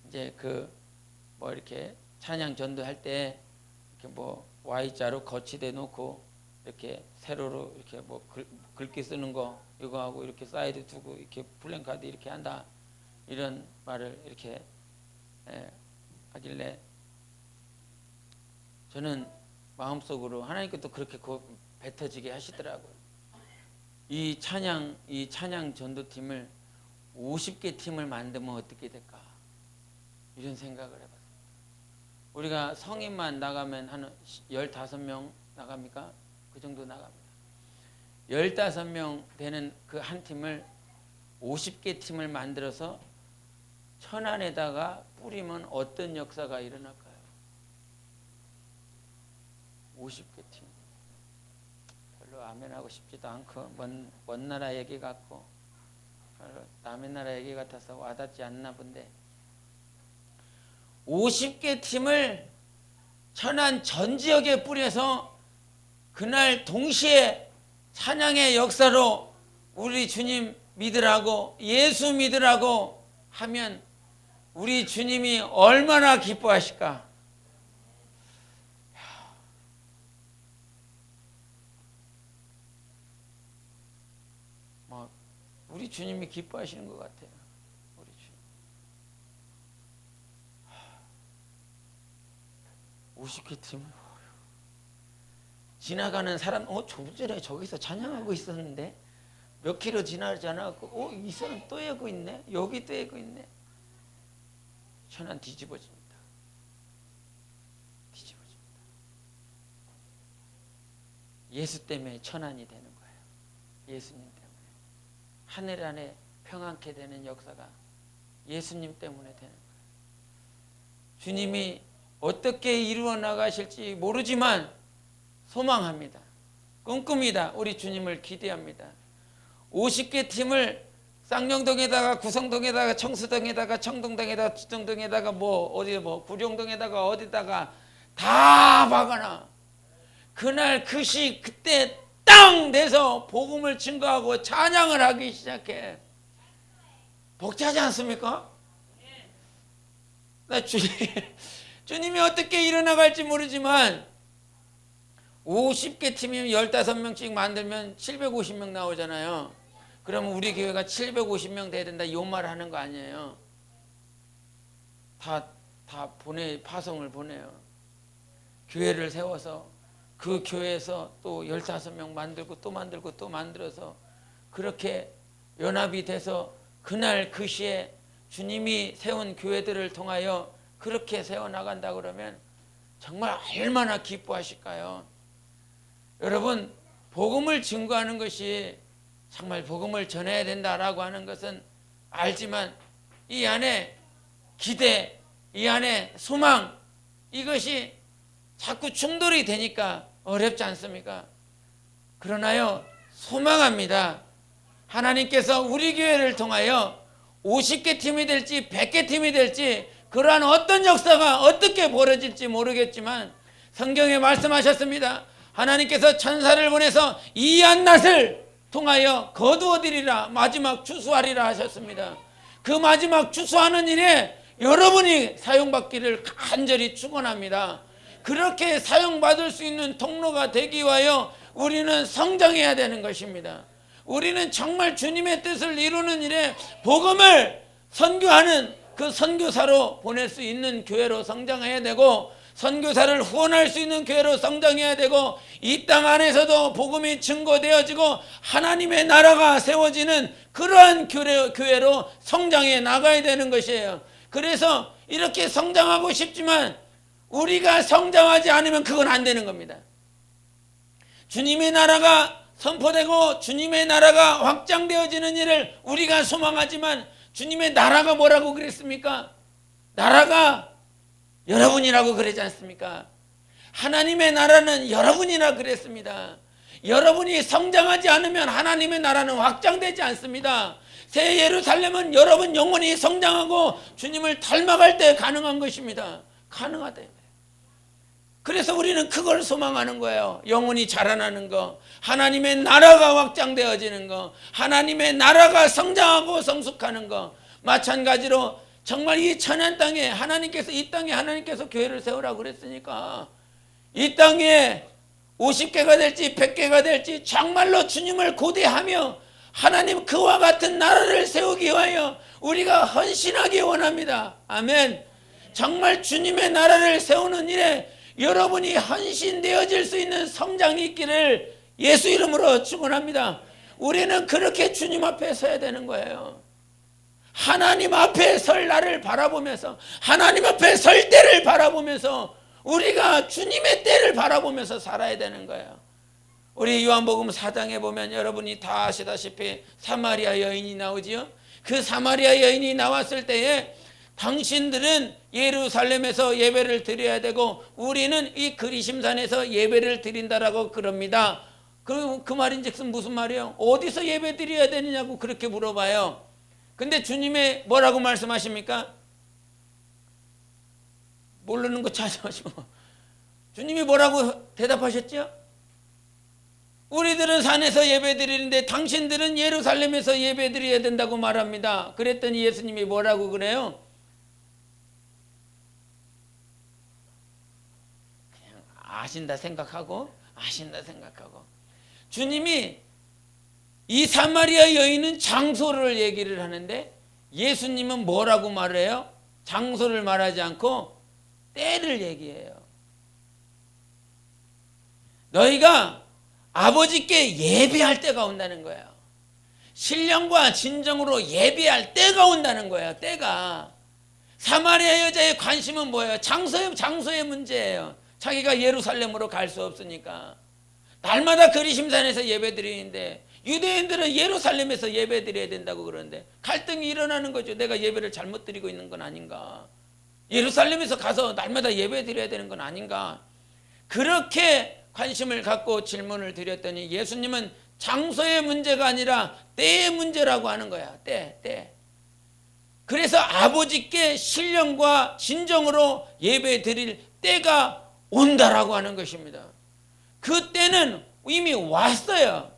이제 이렇게 찬양 전도할 때 이렇게 Y자로 거치대 놓고 이렇게 세로로 이렇게 글귀 쓰는 거 이거 하고 이렇게 사이드 두고 이렇게 플랜카드 이렇게 한다 이런 말을 이렇게 하길래 저는 마음속으로 하나님께서 그렇게 뱉어지게 하시더라고요. 이 찬양 전도팀을 50개 팀을 만들면 어떻게 될까 이런 생각을 해봤습니다. 우리가 성인만 나가면 한 15명 나갑니까? 그 정도 나갑니다. 15명 되는 그 한 팀을 50개 팀을 만들어서 천안에다가 뿌리면 어떤 역사가 일어날까요? 50개 팀. 별로 아멘하고 싶지도 않고 먼 나라 얘기 같고 남의 나라 얘기 같아서 와닿지 않나 본데 50개 팀을 천안 전 지역에 뿌려서 그날 동시에 찬양의 역사로 우리 주님 믿으라고 예수 믿으라고 하면 우리 주님이 얼마나 기뻐하실까. 우리 주님이 기뻐하시는 것 같아요. 우리 주님 50개 팀을 지나가는 사람 조금 전에 저기서 찬양하고 있었는데 몇 킬로 지나지 않았고 이 사람 또 하고 있네. 여기 또 하고 있네. 천안 뒤집어집니다. 뒤집어집니다. 예수 때문에 천안이 되는 거예요. 예수님 때문에. 하늘 안에 평안케 되는 역사가 예수님 때문에 되는 거예요. 주님이 어떻게 이루어 나가실지 모르지만 소망합니다. 꿈꿉니다. 우리 주님을 기대합니다. 50개 팀을 쌍용동에다가 구성동에다가 청수동에다가 청동동에다가 주정동에다가 구룡동에다가 어디다가 다 박아놔. 그날 그때 땅 내서 복음을 증거하고 찬양을 하기 시작해. 벅차지 않습니까? 주님이 어떻게 일어나갈지 모르지만 50개 팀이면 15명씩 만들면 750명 나오잖아요. 그러면 우리 교회가 750명 돼야 된다 이 말 하는 거 아니에요. 다 파송을 보내요. 교회를 세워서 그 교회에서 또 15명 만들고 또 만들고 또 만들어서 그렇게 연합이 돼서 그날 그 시에 주님이 세운 교회들을 통하여 그렇게 세워나간다 그러면 정말 얼마나 기뻐하실까요? 여러분, 복음을 증거하는 것이 정말 복음을 전해야 된다라고 하는 것은 알지만 이 안에 기대, 이 안에 소망, 이것이 자꾸 충돌이 되니까 어렵지 않습니까? 그러나요, 소망합니다. 하나님께서 우리 교회를 통하여 50개 팀이 될지 100개 팀이 될지 그러한 어떤 역사가 어떻게 벌어질지 모르겠지만 성경에 말씀하셨습니다. 하나님께서 천사를 보내서 이 한낮을 통하여 거두어들이라 마지막 추수하리라 하셨습니다. 그 마지막 추수하는 일에 여러분이 사용받기를 간절히 축원합니다. 그렇게 사용받을 수 있는 통로가 되기 위하여 우리는 성장해야 되는 것입니다. 우리는 정말 주님의 뜻을 이루는 일에 복음을 선교하는 그 선교사로 보낼 수 있는 교회로 성장해야 되고 선교사를 후원할 수 있는 교회로 성장해야 되고 이 땅 안에서도 복음이 증거되어지고 하나님의 나라가 세워지는 그러한 교회로 성장해 나가야 되는 것이에요. 그래서 이렇게 성장하고 싶지만 우리가 성장하지 않으면 그건 안 되는 겁니다. 주님의 나라가 선포되고 주님의 나라가 확장되어지는 일을 우리가 소망하지만 주님의 나라가 뭐라고 그랬습니까? 나라가 여러분이라고 그러지 않습니까? 하나님의 나라는 여러분이라 그랬습니다. 여러분이 성장하지 않으면 하나님의 나라는 확장되지 않습니다. 새 예루살렘은 여러분 영혼이 성장하고 주님을 닮아갈 때 가능한 것입니다. 가능하다. 그래서 우리는 그걸 소망하는 거예요. 영혼이 자라나는 거, 하나님의 나라가 확장되어지는 거, 하나님의 나라가 성장하고 성숙하는 거. 마찬가지로 정말 이 천한 땅에 하나님께서 이 땅에 하나님께서 교회를 세우라고 그랬으니까 이 땅에 50개가 될지 100개가 될지 정말로 주님을 고대하며 하나님 그와 같은 나라를 세우기 위하여 우리가 헌신하기 원합니다. 아멘. 정말 주님의 나라를 세우는 일에 여러분이 헌신되어질 수 있는 성장이 있기를 예수 이름으로 축원합니다. 우리는 그렇게 주님 앞에 서야 되는 거예요. 하나님 앞에 설 날을 바라보면서 하나님 앞에 설 때를 바라보면서 우리가 주님의 때를 바라보면서 살아야 되는 거예요. 우리 요한복음 4장에 보면 여러분이 다 아시다시피 사마리아 여인이 나오지요. 그 사마리아 여인이 나왔을 때에 당신들은 예루살렘에서 예배를 드려야 되고 우리는 이 그리심산에서 예배를 드린다라고 그럽니다. 그 말인즉슨 무슨 말이에요? 어디서 예배 드려야 되느냐고 그렇게 물어봐요. 근데 주님이 뭐라고 말씀하십니까? 모르는 거 찾아가시고 주님이 뭐라고 대답하셨죠? 우리들은 산에서 예배 드리는데 당신들은 예루살렘에서 예배 드려야 된다고 말합니다. 그랬더니 예수님이 뭐라고 그래요? 그냥 아신다 생각하고 주님이 이 사마리아 여인은 장소를 얘기를 하는데 예수님은 뭐라고 말해요? 장소를 말하지 않고 때를 얘기해요. 너희가 아버지께 예배할 때가 온다는 거예요. 신령과 진정으로 예배할 때가 온다는 거예요. 때가. 사마리아 여자의 관심은 뭐예요? 장소의 문제예요. 자기가 예루살렘으로 갈 수 없으니까. 날마다 그리심산에서 예배 드리는데 유대인들은 예루살렘에서 예배 드려야 된다고 그러는데 갈등이 일어나는 거죠. 내가 예배를 잘못 드리고 있는 건 아닌가. 예루살렘에서 가서 날마다 예배 드려야 되는 건 아닌가. 그렇게 관심을 갖고 질문을 드렸더니 예수님은 장소의 문제가 아니라 때의 문제라고 하는 거야. 때. 그래서 아버지께 신령과 진정으로 예배 드릴 때가 온다라고 하는 것입니다. 그 때는 이미 왔어요.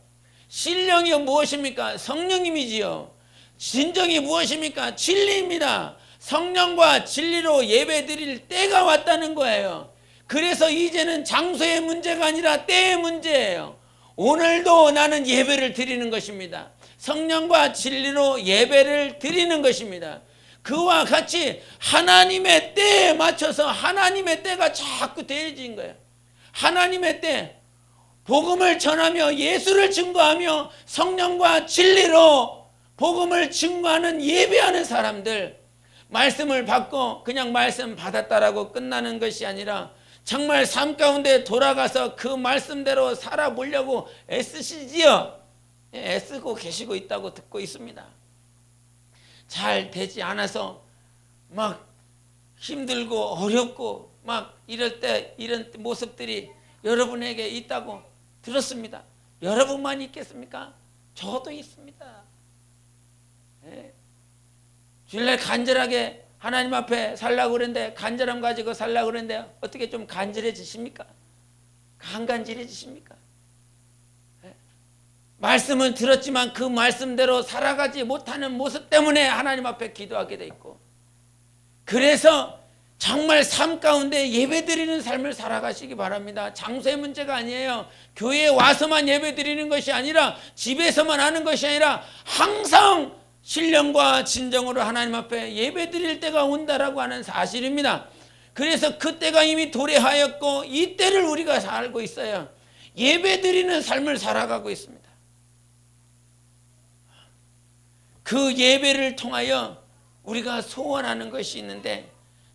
신령이 무엇입니까? 성령님이지요. 진정이 무엇입니까? 진리입니다. 성령과 진리로 예배 드릴 때가 왔다는 거예요. 그래서 이제는 장소의 문제가 아니라 때의 문제예요. 오늘도 나는 예배를 드리는 것입니다. 성령과 진리로 예배를 드리는 것입니다. 그와 같이 하나님의 때에 맞춰서 하나님의 때가 자꾸 되어진 거예요. 하나님의 때, 복음을 전하며 예수를 증거하며 성령과 진리로 복음을 증거하는 예배하는 사람들, 말씀을 받고 그냥 말씀 받았다라고 끝나는 것이 아니라 정말 삶 가운데 돌아가서 그 말씀대로 살아보려고 애쓰시지요. 애쓰고 계시고 있다고 듣고 있습니다. 잘 되지 않아서 막 힘들고 어렵고 막 이럴 때 이런 모습들이 여러분에게 있다고 들었습니다. 여러분만 있겠습니까? 저도 있습니다. 네. 주일날 간절하게 하나님 앞에 살라고 그러는데 간절함 가지고 살라고 그러는데 어떻게 좀 간절해지십니까? 안 간절해지십니까? 네. 말씀은 들었지만 그 말씀대로 살아가지 못하는 모습 때문에 하나님 앞에 기도하게 돼 있고 그래서 정말 삶 가운데 예배드리는 삶을 살아가시기 바랍니다. 장소의 문제가 아니에요. 교회에 와서만 예배드리는 것이 아니라 집에서만 하는 것이 아니라 항상 신령과 진정으로 하나님 앞에 예배드릴 때가 온다라고 하는 사실입니다. 그래서 그때가 이미 도래하였고 이 때를 우리가 살고 있어요. 예배드리는 삶을 살아가고 있습니다. 그 예배를 통하여 우리가 소원하는 것이 있는데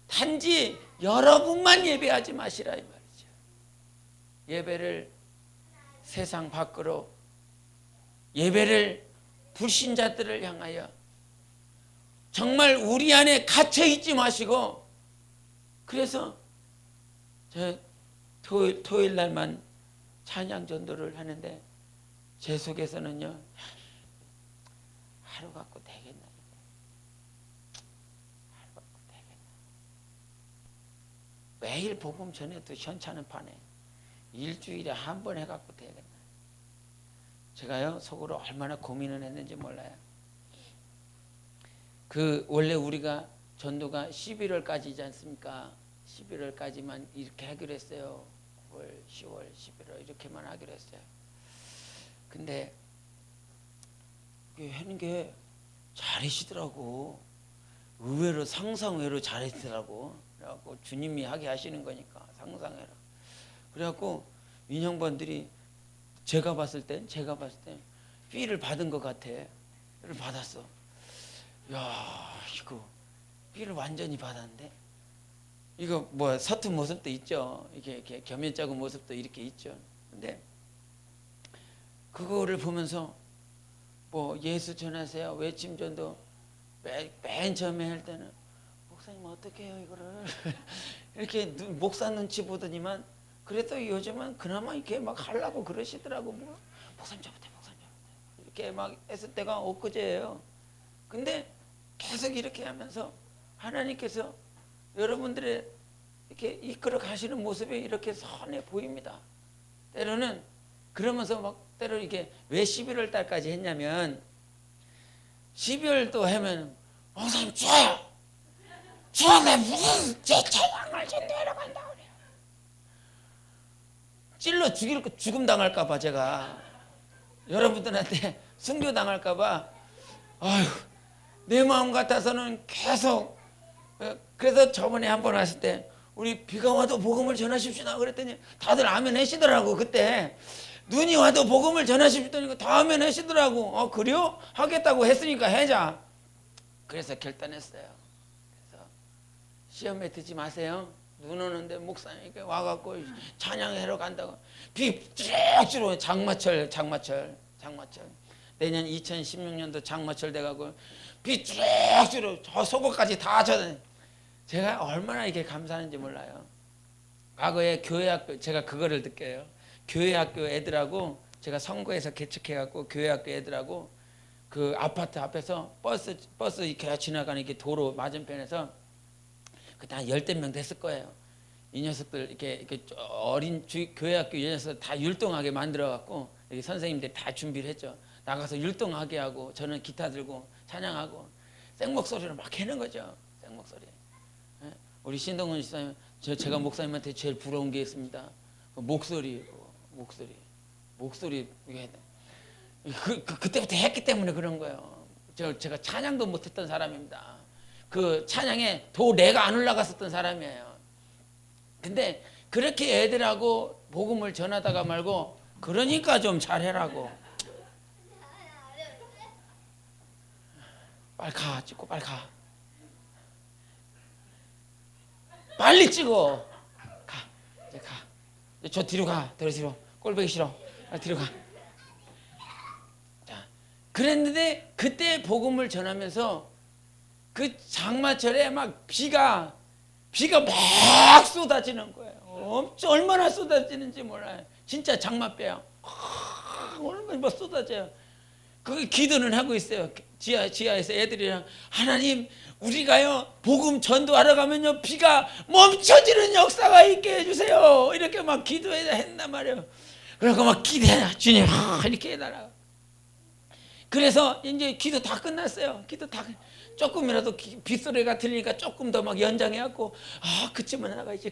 단지 여러분만 예배하지 마시라 이 말이죠. 예배를 세상 밖으로 예배를 불신자들을 향하여 정말 우리 안에 갇혀 있지 마시고, 그래서 저 토요일 날만 찬양 전도를 하는데 제 속에서는요, 하루 갖고 되겠나, 하루 갖고 되겠나. 매일 복음 전해도 현찮은 판에 일주일에 한 번 해갖고 되겠나. 제가요 속으로 얼마나 고민을 했는지 몰라요. 원래 우리가 전도가 11월까지지 않습니까? 11월까지만 이렇게 하기로 했어요. 9월, 10월, 11월 이렇게만 하기로 했어요. 근데 하는 게 잘하시더라고. 의외로 상상외로 잘하시더라고. 그래갖고 주님이 하게 하시는 거니까 상상외로. 그래갖고 인형반들이 제가 봤을 때 B를 받은 것 같아. B를 받았어. 야, 이거 B를 완전히 받았는데, 이거 뭐 서툰 모습도 있죠. 이렇게 겸연쩍은 모습도 이렇게 있죠. 근데 그거를 보면서 뭐 예수 전하세요, 외침 전도 맨 처음에 할 때는 목사님 어떻게 해요 이거를 이렇게 목사 눈치 보더니만, 그래도 요즘은 그나마 이렇게 막 하려고 그러시더라고. 뭐 목사님 저부터 이렇게 막 했을 때가 엊그제예요. 근데 계속 이렇게 하면서 하나님께서 여러분들의 이렇게 이끌어 가시는 모습이 이렇게 선해 보입니다. 때로는 그러면서 막 때로 이게 왜 11월 달까지 했냐면, 12월도 하면 목사님 좋아요. 좋아요. 무슨 제 찬양을 내려간다 그래요. 찔러 죽음 당할까봐, 제가 여러분들한테 순교 당할까봐, 아유, 내 마음 같아서는 계속. 그래서 저번에 한 번 왔을 때 우리 비가 와도 복음을 전하십시다 그랬더니 다들 아멘 하시더라고. 그때 눈이 와도 복음을 전하십시다 다 아멘 하시더라고. 그래요? 하겠다고 했으니까 해자. 그래서 결단했어요. 그래서 시험에 드지 마세요. 눈 오는데 목사님께 와갖고 찬양하러 간다고. 비 쭉 장마철. 내년 2016년도 장마철 돼가고 비 쭉 저 속옷까지 다 젖어. 제가 얼마나 이게 감사하는지 몰라요. 과거에 교회학교, 제가 그거를 느껴요. 교회학교 애들하고 제가 선거에서 개척해갖고 교회학교 애들하고 그 아파트 앞에서 버스 이렇게 지나가는 이렇게 도로 맞은편에서 그때 한 10명 됐을 거예요. 이 녀석들 이렇게 어린 교회학교 이 녀석 다 율동하게 만들어갖고 여기 선생님들이 다 준비를 했죠. 나가서 율동하게 하고 저는 기타 들고 찬양하고 생목소리로 막 해는 거죠. 생목소리. 우리 신동훈 집사님, 제가 목사님한테 제일 부러운 게 있습니다. 목소리. 그때부터 했기 때문에 그런 거예요. 제가 찬양도 못했던 사람입니다. 그 찬양에 도래가 안 올라갔었던 사람이에요. 근데 그렇게 애들하고 복음을 전하다가 말고, 그러니까 좀 잘해라고. 빨리 가, 찍고 빨리 가. 빨리 찍어. 가. 이제 가. 저 뒤로 가. 뒤로. 꼴보기 싫어. 뒤로 가. 자, 그랬는데 그때 복음을 전하면서 그 장마철에 막 비가 막 쏟아지는 거예요. 얼마나 쏟아지는지 몰라요. 진짜 장맛배야. 얼마나 막 쏟아져요. 그 기도는 하고 있어요. 지하에서 애들이랑, 하나님 우리가요 복음 전도하러 가면요 비가 멈춰지는 역사가 있게 해주세요. 이렇게 막 기도했단 말이에요. 그러고 막 기도해, 주님 이렇게 해달라고. 그래서 이제 기도 다 끝났어요. 조금이라도 빗소리가 들리니까 조금 더 막 연장해갖고, 그쯤은 나가야지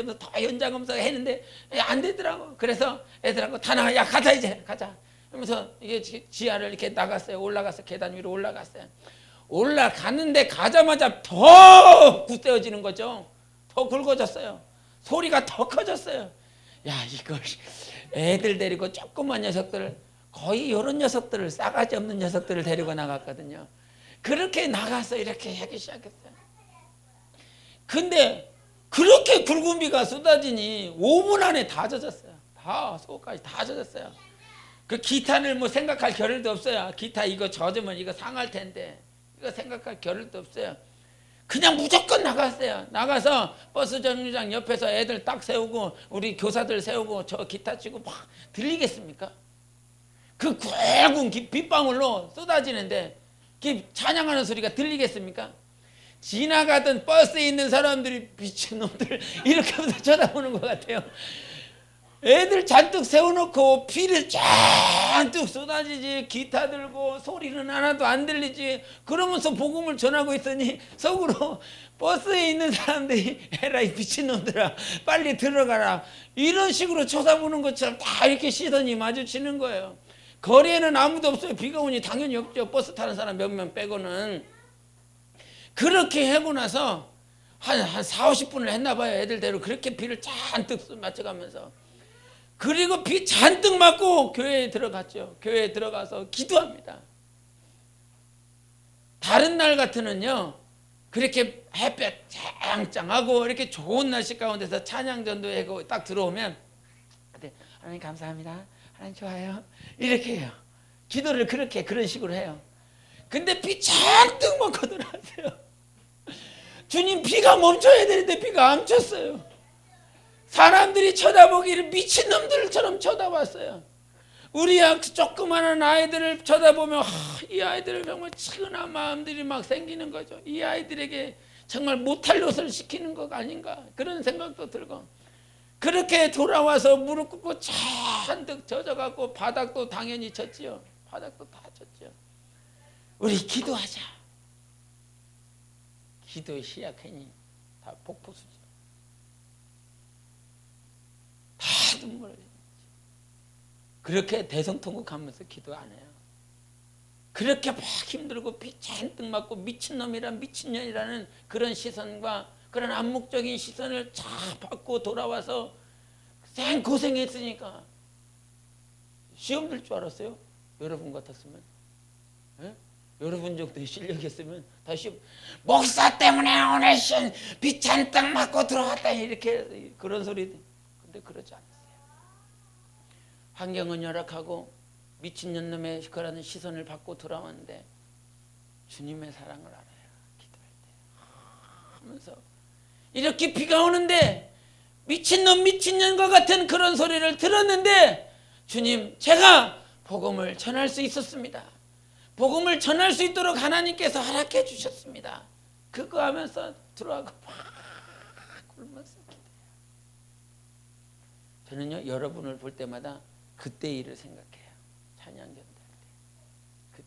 하면서 더 연장하면서 했는데 안 되더라고. 그래서 애들하고 다 나가, 야 가자 이제 가자 하면서 이게 지하를 이렇게 나갔어요. 올라가서 계단 위로 올라갔어요. 올라갔는데 가자마자 더 굳세어지는 거죠. 더 굵어졌어요. 소리가 더 커졌어요. 야, 이걸 애들 데리고 조그만 녀석들, 거의 이런 녀석들을, 싸가지 없는 녀석들을 데리고 나갔거든요. 그렇게 나가서 이렇게 하기 시작했어요. 근데 그렇게 굵은 비가 쏟아지니 5분 안에 다 젖었어요. 다 속까지 다 젖었어요. 그 기타를 뭐 생각할 겨를도 없어요. 기타 이거 젖으면 이거 상할 텐데 이거 생각할 겨를도 없어요. 그냥 무조건 나갔어요. 나가서 버스 정류장 옆에서 애들 딱 세우고 우리 교사들 세우고 저 기타 치고 막 들리겠습니까? 그 굵은 빗방울로 쏟아지는데 찬양하는 소리가 들리겠습니까? 지나가던 버스에 있는 사람들이 미친놈들 이렇게 하면서 쳐다보는 것 같아요. 애들 잔뜩 세워놓고 피를 잔뜩 쏟아지지 기타 들고 소리는 하나도 안 들리지. 그러면서 복음을 전하고 있으니 속으로 버스에 있는 사람들이 에라이 미친놈들아 빨리 들어가라 이런 식으로 쳐다보는 것처럼 다 이렇게 시선이 마주치는 거예요. 거리에는 아무도 없어요. 비가 오니 당연히 없죠. 버스 타는 사람 몇 명 빼고는. 그렇게 하고 나서 한 4, 50분을 했나 봐요. 애들대로 그렇게 비를 잔뜩 맞춰가면서. 그리고 비 잔뜩 맞고 교회에 들어갔죠. 교회에 들어가서 기도합니다. 다른 날 같으면요 그렇게 햇볕 짱짱하고 이렇게 좋은 날씨 가운데서 찬양전도 하고 딱 들어오면 하나님 감사합니다, 하나님 좋아요 이렇게 해요. 기도를 그렇게 그런 식으로 해요. 근데 비 잔뜩 맞고 들어왔어요. 주님 비가 멈춰야 되는데 비가 안 멈췄어요. 사람들이 쳐다보기를 미친놈들처럼 쳐다봤어요. 우리 조그마한 아이들을 쳐다보면 이 아이들을 정말 측은한 마음들이 막 생기는 거죠. 이 아이들에게 정말 못할 것을 시키는 것 아닌가 그런 생각도 들고. 그렇게 돌아와서 무릎 꿇고 잔뜩 젖어갖고 바닥도 당연히 쳤지요. 바닥도 다 쳤죠. 우리 기도하자. 기도의 시작하니 다 폭포수죠. 다 눈물을 그렇게 대성통곡하면서 기도 안 해요. 그렇게 막 힘들고 비 잔뜩 맞고 미친놈이란 미친년이라는 그런 시선과 그런 암묵적인 시선을 쫙 받고 돌아와서 생고생했으니까 시험 들 줄 알았어요? 여러분 같았으면? 예? 여러분 정도의 실력이었으면 다시 목사 때문에 오늘 비 잔뜩 맞고 들어왔다 이렇게 그런 소리. 근데 그러지 않았어요. 환경은 열악하고 미친년놈의 그라는 시선을 받고 돌아왔는데 주님의 사랑을 알아요. 기도할 때 하면서 이렇게 비가 오는데 미친놈 미친년과 같은 그런 소리를 들었는데 주님 제가 복음을 전할 수 있었습니다. 복음을 전할 수 있도록 하나님께서 허락해 주셨습니다. 그거 하면서 들어가고 막 굶어서 기도해요. 저는요 여러분을 볼 때마다 그때 일을 생각해요. 찬양전도 할 때.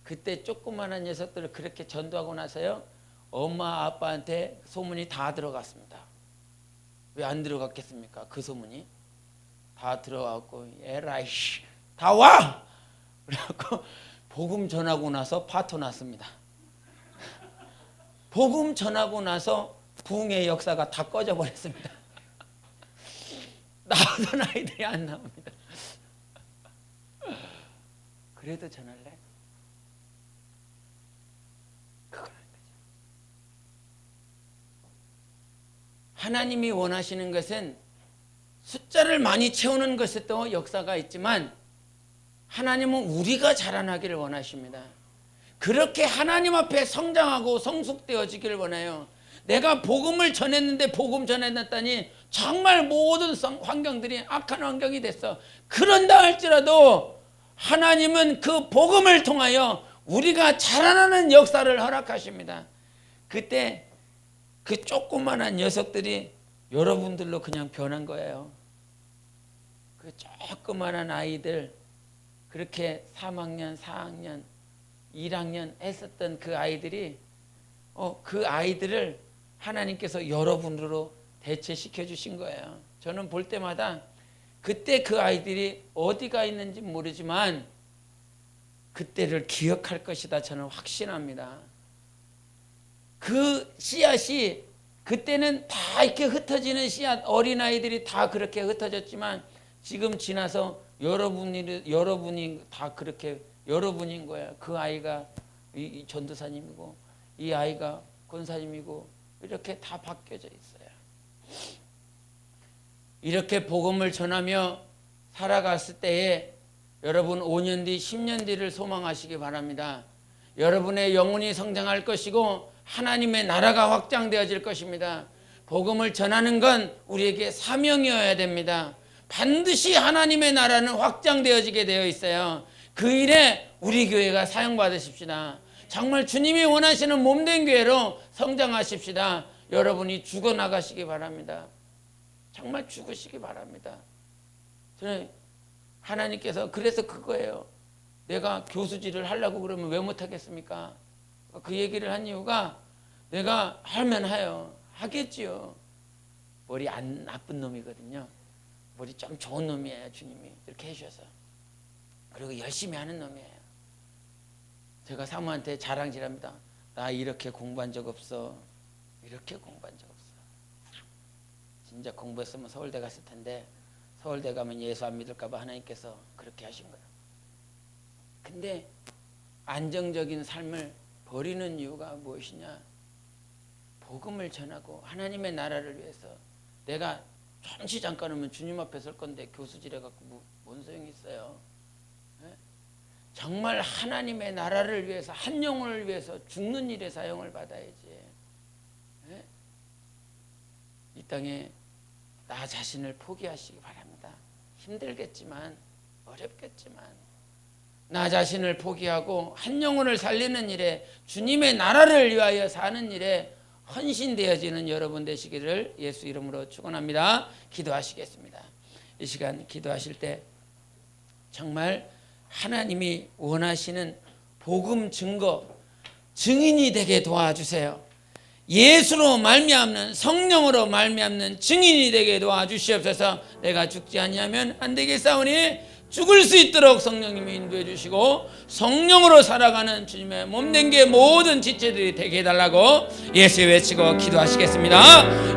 그때 조그마한 녀석들을 그렇게 전도하고 나서요 엄마 아빠한테 소문이 다 들어갔습니다. 왜 안 들어갔겠습니까? 그 소문이 다 들어갔고 에라이 다 와! 그래갖고 복음 전하고 나서 파토 났습니다. 복음 전하고 나서 부흥의 역사가 다 꺼져 버렸습니다. 나오던 아이들이 안 나옵니다. 그래도 전할래? 그거라는 거죠. 하나님이 원하시는 것은 숫자를 많이 채우는 것에도 역사가 있지만 하나님은 우리가 자라나기를 원하십니다. 그렇게 하나님 앞에 성장하고 성숙되어지기를 원해요. 내가 복음을 전했는데 복음 전해놨더니 정말 모든 환경들이 악한 환경이 됐어. 그런다 할지라도 하나님은 그 복음을 통하여 우리가 자라나는 역사를 허락하십니다. 그때 그 조그만한 녀석들이 여러분들로 그냥 변한 거예요. 그 조그만한 아이들 그렇게 3학년, 4학년, 1학년 했었던 그 아이들이 그 아이들을 하나님께서 여러분으로 대체시켜 주신 거예요. 저는 볼 때마다 그때 그 아이들이 어디가 있는지 모르지만 그때를 기억할 것이다 저는 확신합니다. 그 씨앗이 그때는 다 이렇게 흩어지는 씨앗 어린아이들이 다 그렇게 흩어졌지만 지금 지나서 여러분이 다 그렇게 여러분인 거야. 그 아이가 이 전도사님이고 이 아이가 권사님이고 이렇게 다 바뀌어져 있어요. 이렇게 복음을 전하며 살아갔을 때에 여러분 5년 뒤, 10년 뒤를 소망하시기 바랍니다. 여러분의 영혼이 성장할 것이고 하나님의 나라가 확장되어질 것입니다. 복음을 전하는 건 우리에게 사명이어야 됩니다. 반드시 하나님의 나라는 확장되어지게 되어 있어요. 그 일에 우리 교회가 사용받으십시다. 정말 주님이 원하시는 몸된 교회로 성장하십시다. 여러분이 죽어나가시기 바랍니다. 정말 죽으시기 바랍니다. 저는 하나님께서 그래서 그거예요. 내가 교수질을 하려고 그러면 왜 못하겠습니까? 그 얘기를 한 이유가 내가 하면 해요. 하겠지요. 머리 안 나쁜 놈이거든요. 머리 좀 좋은 놈이에요. 주님이 이렇게 해주셔서. 그리고 열심히 하는 놈이에요. 제가 사모한테 자랑질합니다. 나 이렇게 공부한 적 없어. 이렇게 공부한 적 없어. 진짜 공부했으면 서울대 갔을 텐데 서울대 가면 예수 안 믿을까 봐 하나님께서 그렇게 하신 거예요. 근데 안정적인 삶을 버리는 이유가 무엇이냐? 복음을 전하고 하나님의 나라를 위해서 내가 잠시 잠깐 오면 주님 앞에 설 건데 교수질 해갖고 뭔 소용이 있어요? 네? 정말 하나님의 나라를 위해서 한 영혼을 위해서 죽는 일에 사용을 받아야지. 네? 이 땅에 나 자신을 포기하시기 바랍니다. 힘들겠지만 어렵겠지만 나 자신을 포기하고 한 영혼을 살리는 일에 주님의 나라를 위하여 사는 일에 헌신되어지는 여러분 되시기를 예수 이름으로 축원합니다. 기도하시겠습니다. 이 시간 기도하실 때 정말 하나님이 원하시는 복음 증거 증인이 되게 도와주세요. 예수로 말미암는 성령으로 말미암는 증인이 되게 도와주시옵소서. 내가 죽지 아니하면 안 되겠사오니 죽을 수 있도록 성령님이 인도해 주시고 성령으로 살아가는 주님의 몸된 게 모든 지체들이 되게 해달라고 예수 외치고 기도하시겠습니다.